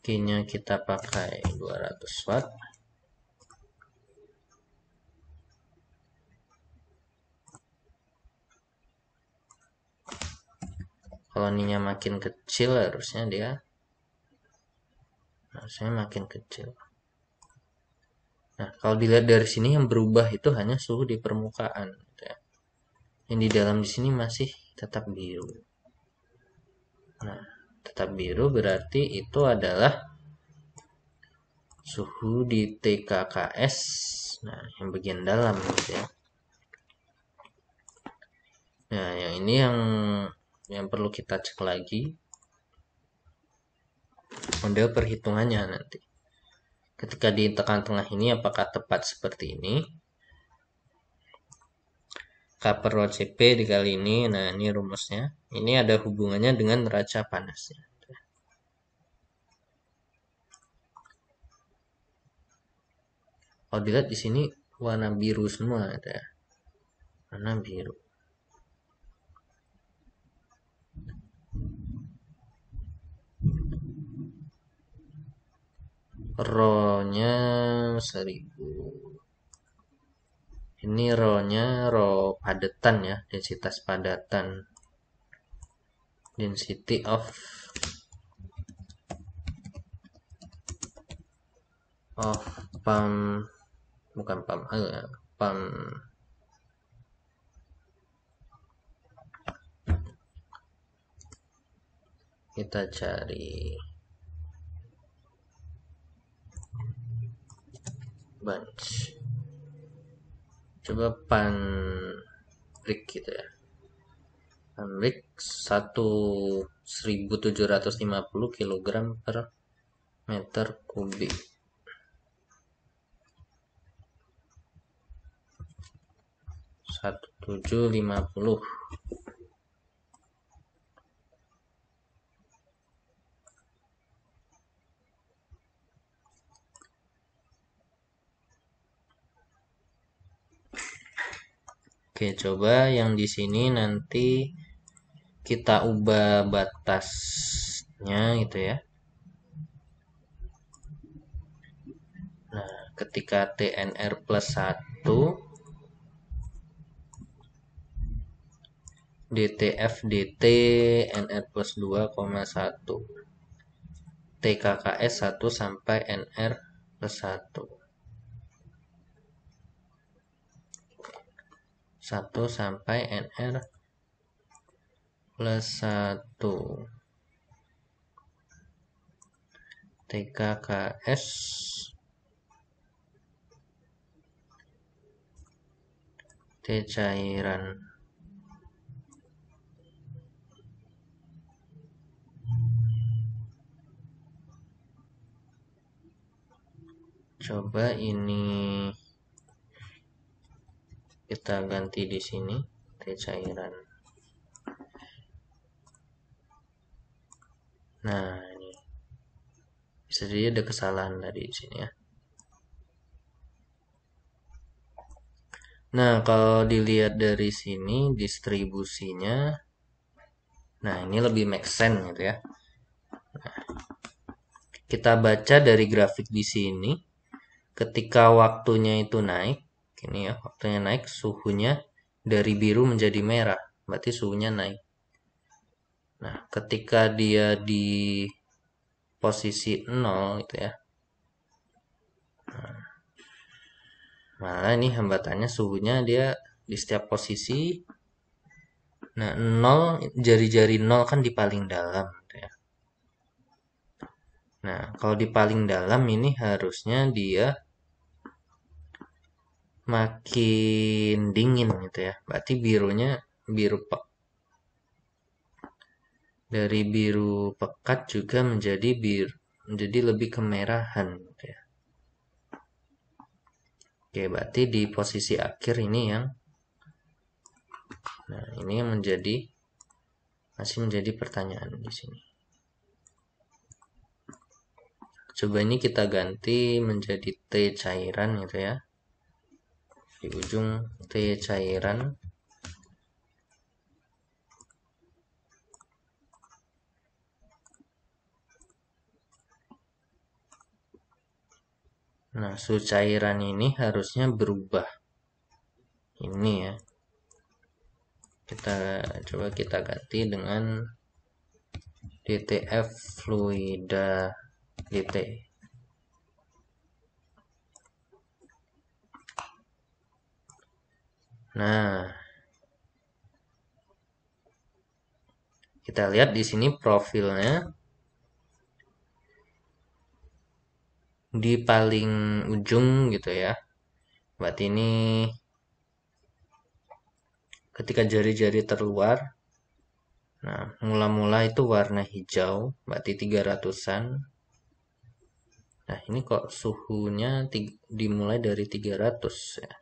Q-nya kita pakai 200 watt. Kalau ininya makin kecil harusnya makin kecil. Nah, kalau dilihat dari sini yang berubah itu hanya suhu di permukaan, gitu ya. Yang di dalam di sini masih tetap biru. Nah, tetap biru berarti itu adalah suhu di TKKS. Nah, yang bagian dalam, gitu ya. Nah, yang ini yang perlu kita cek lagi model perhitungannya nanti. Ketika di tengah-tengah ini apakah tepat seperti ini? K per rho Cp dikali ini, nah ini rumusnya. Ini ada hubungannya dengan neraca panasnya. Kalau dilihat di sini warna biru semua, ya. Warna biru. Rho-nya 1000. Ini rho-nya rho padatan ya, densitas padatan. Density of pump, bukan pump ya, pump kita cari bunch. Coba panrik gitu ya. Panrik 1750 kg per meter kubik. 1750. Oke, coba yang di sini nanti kita ubah batasnya gitu ya. Nah, ketika TNR plus 1, DTF DT NR plus 2,1, TKKS 1 sampai NR plus 1. 1 sampai NR plus 1. TKKS T cairan. Coba ini kita ganti di sini T cairan. Nah, ini bisa jadi ada kesalahan tadi di sini ya. Nah, kalau dilihat dari sini distribusinya, nah ini lebih make sense gitu ya. Nah, kita baca dari grafik di sini, ketika waktunya itu naik, ini ya, waktunya naik, suhunya dari biru menjadi merah, berarti suhunya naik. Nah, ketika dia di posisi 0 gitu ya, malah ini hambatannya suhunya dia di setiap posisi. Nah, 0, jari-jari 0 kan di paling dalam gitu ya. Nah, kalau di paling dalam ini harusnya dia makin dingin gitu ya. Berarti birunya dari biru pekat juga menjadi lebih kemerahan gitu ya. Oke, berarti di posisi akhir ini ini yang masih menjadi pertanyaan di sini. Coba ini kita ganti menjadi T cairan gitu ya. Di ujung T cairan. Nah, suhu cairan ini harusnya berubah. Ini ya. Coba kita ganti dengan DTF fluida DT. Nah, kita lihat di sini profilnya di paling ujung gitu ya. Berarti ini ketika jari-jari terluar, nah mula-mula itu warna hijau, berarti 300-an. Nah, ini kok suhunya dimulai dari 300 ya.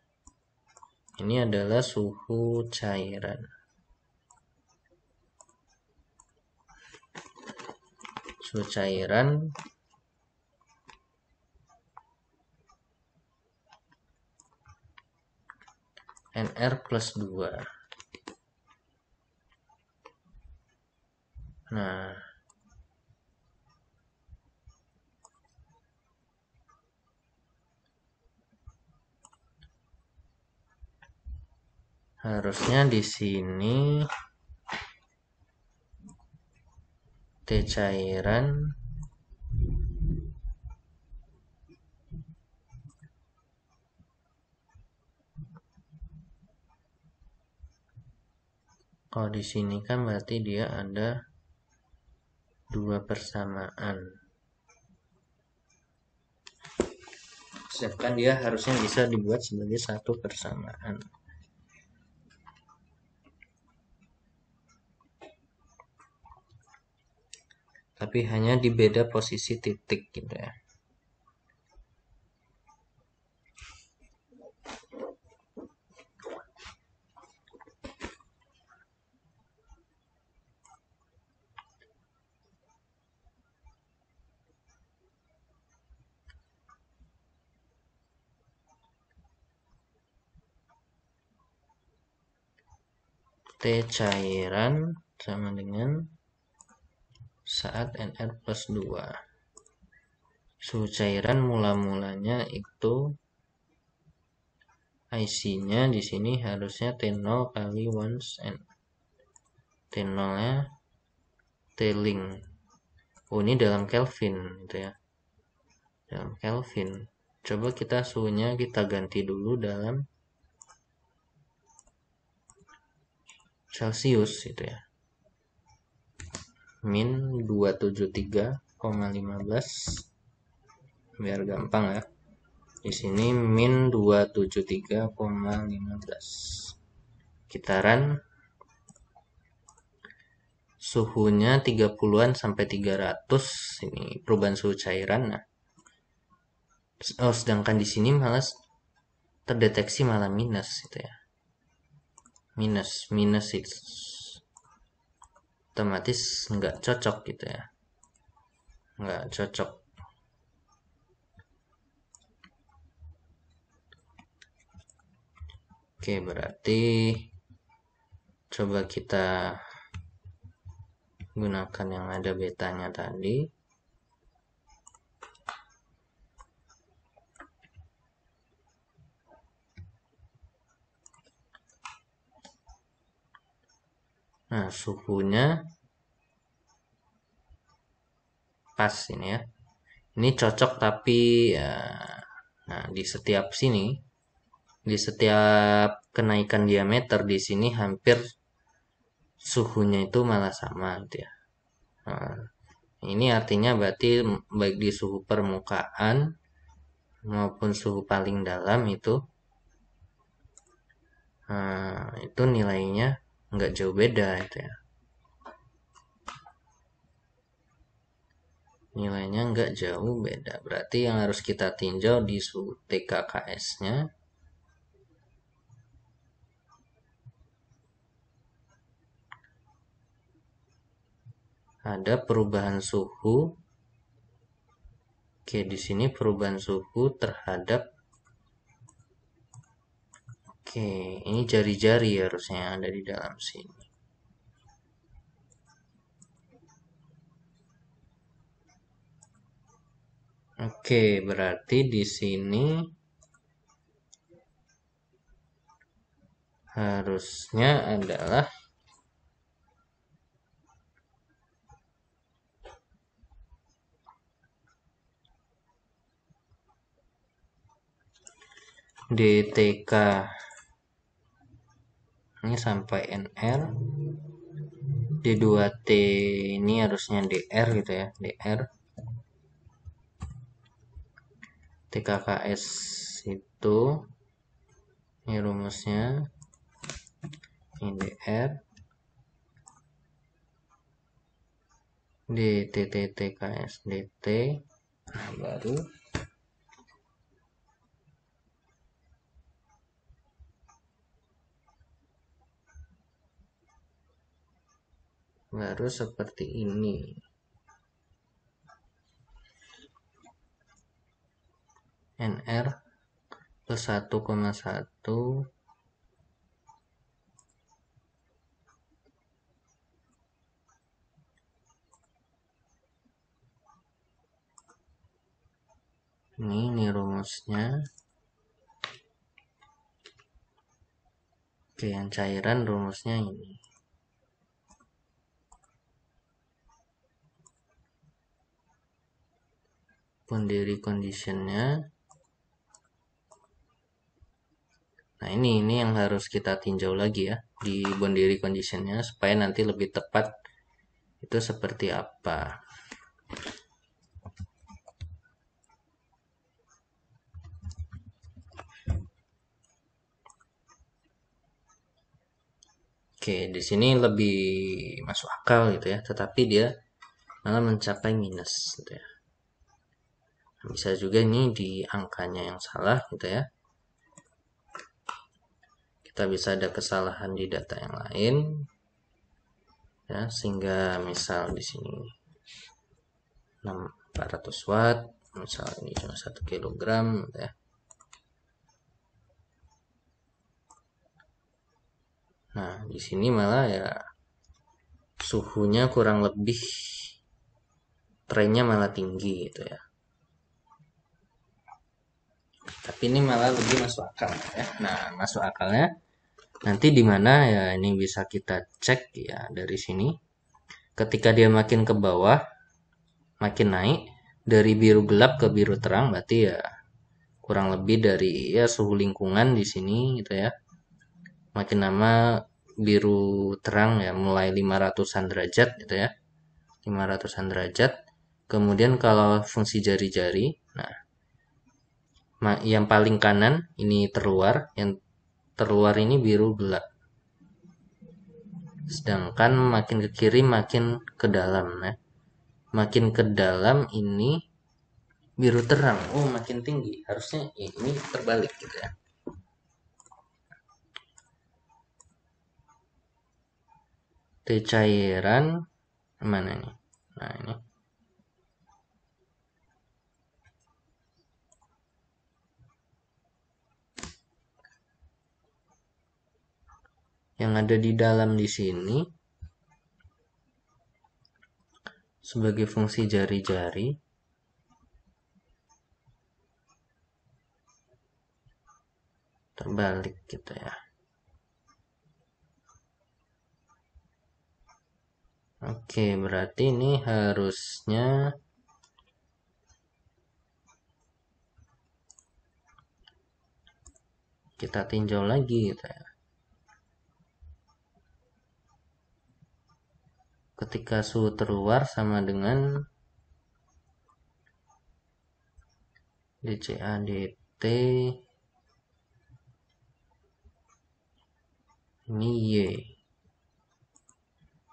Ini adalah suhu cairan. Suhu cairan NR plus 2. Nah, harusnya di sini T cairan kalau di sini kan berarti dia ada 2 persamaan. Sedangkan dia harusnya bisa dibuat sebagai 1 persamaan. Tapi hanya di beda posisi titik gitu ya. T cairan sama dengan saat NR plus 2. Suhu cairan mula-mulanya itu IC-nya di sini harusnya T0 kali once and T0-nya T-link. Oh, ini dalam Kelvin gitu ya. Dalam Kelvin. Coba kita suhunya kita ganti dulu dalam Celcius gitu ya. Min 273,15 biar gampang ya. Di sini min 273,15. Kitaran suhunya 30-an sampai 300 ini perubahan suhu cairan. Nah, sedangkan di sini malah terdeteksi malah minus gitu ya. Minus itu otomatis nggak cocok gitu ya. Nggak cocok. Oke, berarti coba kita gunakan yang ada betanya tadi. Nah, suhunya pas ini ya. Ini cocok tapi ya, nah di setiap sini, di setiap kenaikan diameter di sini hampir suhunya itu malah sama gitu ya. Nah, ini artinya berarti baik di suhu permukaan maupun suhu paling dalam itu nilainya nggak jauh beda itu ya. Nilainya nggak jauh beda. Berarti yang harus kita tinjau di suhu TKKS-nya ada perubahan suhu Oke, di sini perubahan suhu terhadap. Oke, ini jari-jari harusnya yang ada di dalam sini. Oke, berarti di sini harusnya adalah DTK ini sampai NR, D2T ini harusnya DR gitu ya, DR. TKKS itu ini rumusnya, ini DR, DTTTKS DT. Nah, baru seperti ini. NR plus 1,1 ini rumusnya. Oke, yang cairan rumusnya ini. Boundary conditionnya. Nah, ini yang harus kita tinjau lagi ya di boundary conditionnya supaya nanti lebih tepat itu seperti apa. Oke, di sini lebih masuk akal gitu ya, tetapi dia malah mencapai minus gitu ya. Bisa juga ini di angkanya yang salah gitu ya. Kita bisa ada kesalahan di data yang lain ya, sehingga misal di sini 400 watt, misal ini cuma 1 kilogram gitu ya. Nah, di sini malah ya suhunya kurang lebih trennya malah tinggi gitu ya. Tapi ini malah lebih masuk akal ya. Nah, masuk akalnya nanti di mana ya, ini bisa kita cek ya dari sini. Ketika dia makin ke bawah, makin naik dari biru gelap ke biru terang, berarti ya kurang lebih dari ya suhu lingkungan di sini gitu ya. Makin lama biru terang ya mulai 500-an derajat gitu ya. 500-an derajat. Kemudian kalau fungsi jari-jari, nah yang paling kanan ini terluar, yang terluar ini biru gelap. Sedangkan makin ke kiri makin ke dalam ya. Makin ke dalam ini biru terang. Oh, makin tinggi. Harusnya ini terbalik gitu ya. T cairan mana nih? Nah, ini. Yang ada di dalam di sini sebagai fungsi jari-jari terbalik gitu ya. Oke, berarti ini harusnya kita tinjau lagi gitu ya. Ketika suhu terluar sama dengan DCA DT, ini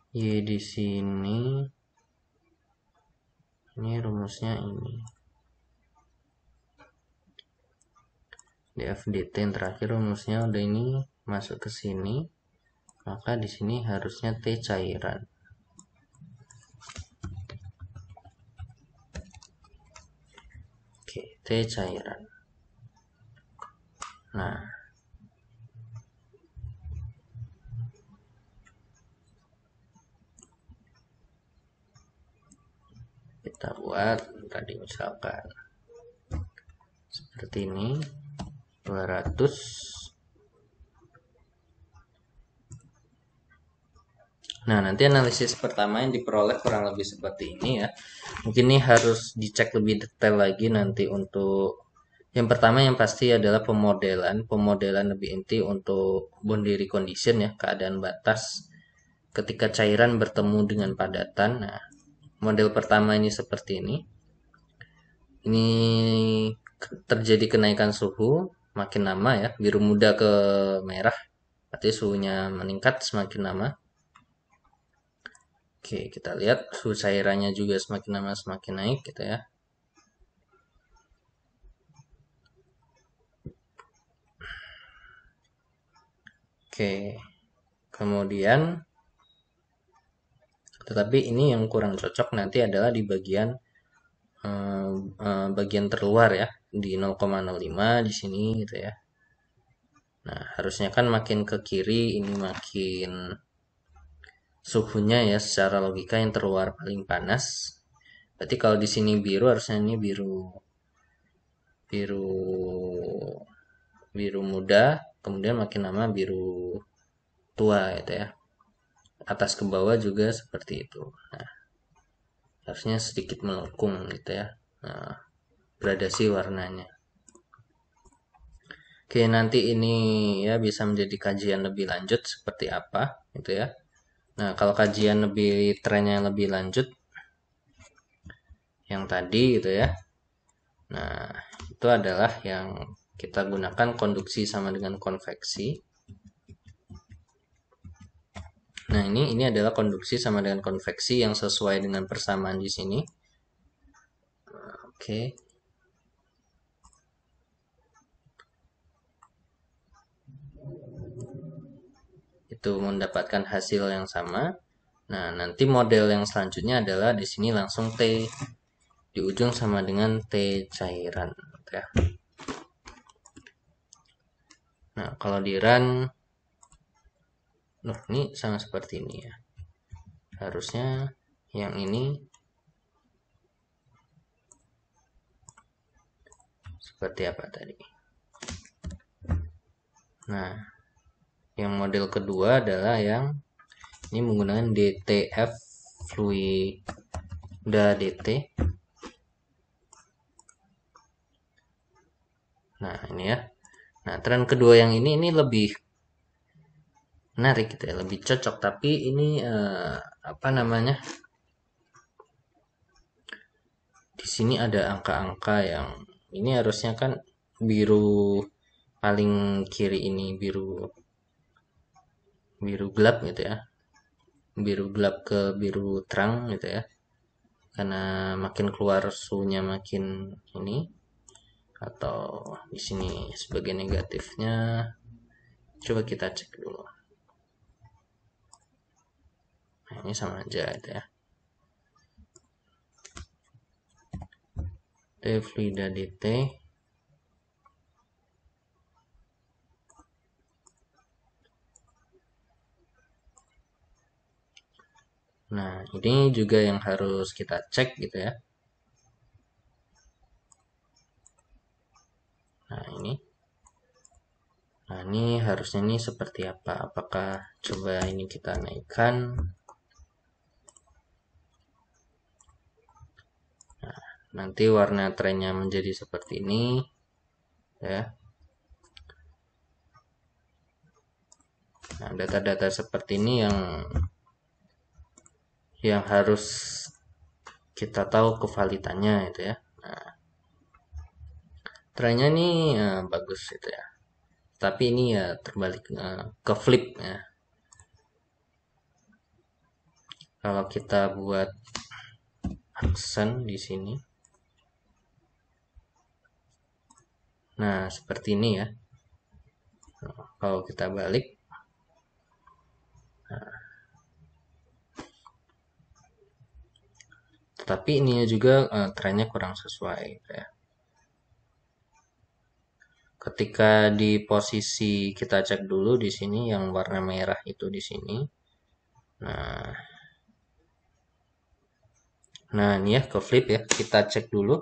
Y di sini, ini rumusnya ini. DFDT yang terakhir rumusnya udah ini masuk ke sini, maka di sini harusnya T cairan. Oke, T cairan. Nah, kita buat tadi misalkan seperti ini 200. Nah, nanti analisis pertama yang diperoleh kurang lebih seperti ini ya. Mungkin ini harus dicek lebih detail lagi nanti untuk yang pertama yang pasti adalah pemodelan lebih inti untuk boundary condition ya, keadaan batas ketika cairan bertemu dengan padatan. Nah, model pertama ini seperti ini. Ini terjadi kenaikan suhu makin lama ya, biru muda ke merah, berarti suhunya meningkat semakin lama. Oke, kita lihat suhu cairannya juga semakin lama semakin naik gitu ya. Oke, kemudian tetapi ini yang kurang cocok nanti adalah di bagian terluar ya, di 0,05 di sini gitu ya. Nah, harusnya kan makin ke kiri ini makin suhunya ya secara logika yang terluar paling panas. Berarti kalau di sini biru harusnya ini biru biru biru muda, kemudian makin lama biru tua gitu ya. Atas ke bawah juga seperti itu. Nah, harusnya sedikit melengkung gitu ya. Nah, gradasi warnanya. Oke, nanti ini ya bisa menjadi kajian lebih lanjut seperti apa gitu ya. Nah, kalau kajian lebih trennya lebih lanjut yang tadi gitu ya. Nah, itu adalah yang kita gunakan konduksi sama dengan konveksi. Nah, ini adalah konduksi sama dengan konveksi yang sesuai dengan persamaan di sini. Oke. Itu mendapatkan hasil yang sama. Nah, nanti model yang selanjutnya adalah di sini langsung T di ujung sama dengan T cairan ya. Nah, kalau di run ini sama seperti ini ya. Harusnya yang ini seperti apa tadi. Nah, yang model kedua adalah yang ini menggunakan DTF fluida DT. Nah, ini ya. Nah, tren kedua yang ini lebih menarik gitu ya, lebih cocok. Tapi ini apa namanya? Di sini ada angka-angka yang ini harusnya kan biru paling kiri ini biru gelap gitu ya, biru gelap ke biru terang gitu ya, karena makin keluar suhunya makin ini, atau di sini sebagai negatifnya coba kita cek dulu. Nah, ini sama aja gitu ya. Fluida DT. Nah, ini juga yang harus kita cek gitu ya. Nah, ini. Nah, ini harusnya ini seperti apa? Apakah coba ini kita naikkan. Nah, nanti warna trennya menjadi seperti ini ya. Nah, data-data seperti ini yang harus kita tahu kevalitannya itu ya. Nah, trennya ini bagus itu ya. Tapi ini ya terbalik ke flip ya. Kalau kita buat aksen di sini. Nah, seperti ini ya. Nah, kalau kita balik. Nah, tetapi ini juga trennya kurang sesuai gitu ya. ketika di posisi kita cek dulu di sini yang warna merah itu di sini. Nah, ini ya ke flip ya. Kita cek dulu.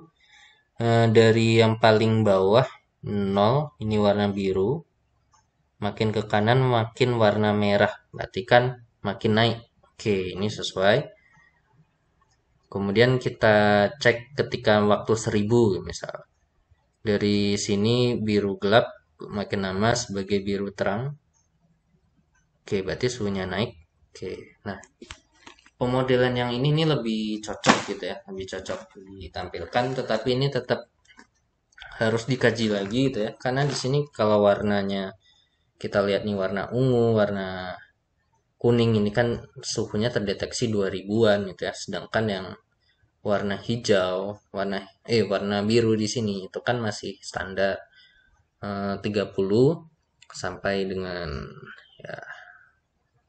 Dari yang paling bawah 0 ini warna biru. Makin ke kanan makin warna merah. Berarti kan makin naik. Oke, ini sesuai. Kemudian kita cek ketika waktu 1000 misal. Dari sini biru gelap makin lama sebagai biru terang. Oke, berarti suhunya naik. Oke, nah pemodelan yang ini nih lebih cocok gitu ya, lebih cocok ditampilkan. Tetapi ini tetap harus dikaji lagi gitu ya, karena di sini kalau warnanya kita lihat nih warna ungu, warna kuning ini kan suhunya terdeteksi 2000-an gitu ya, sedangkan yang warna hijau, warna biru di sini itu kan masih standar 30 sampai dengan ya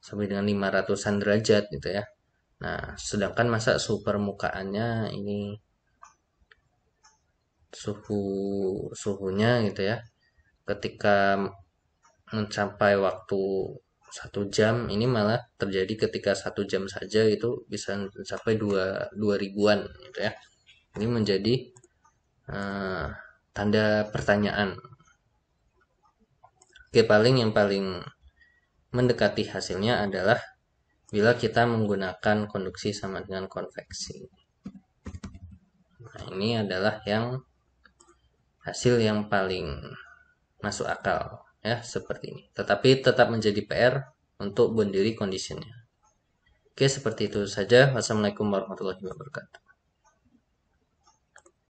sampai dengan 500-an derajat gitu ya. Nah, sedangkan masa suhu permukaannya ini suhunya gitu ya. Ketika mencapai waktu 1 jam ini malah terjadi ketika 1 jam saja itu bisa mencapai dua ribuan gitu ya. Ini menjadi tanda pertanyaan. Oke, yang paling mendekati hasilnya adalah bila kita menggunakan konduksi sama dengan konveksi. Nah, ini adalah hasil yang paling masuk akal ya, seperti ini. Tetapi tetap menjadi PR untuk boundary conditionnya. Oke, seperti itu saja. Wassalamualaikum warahmatullahi wabarakatuh.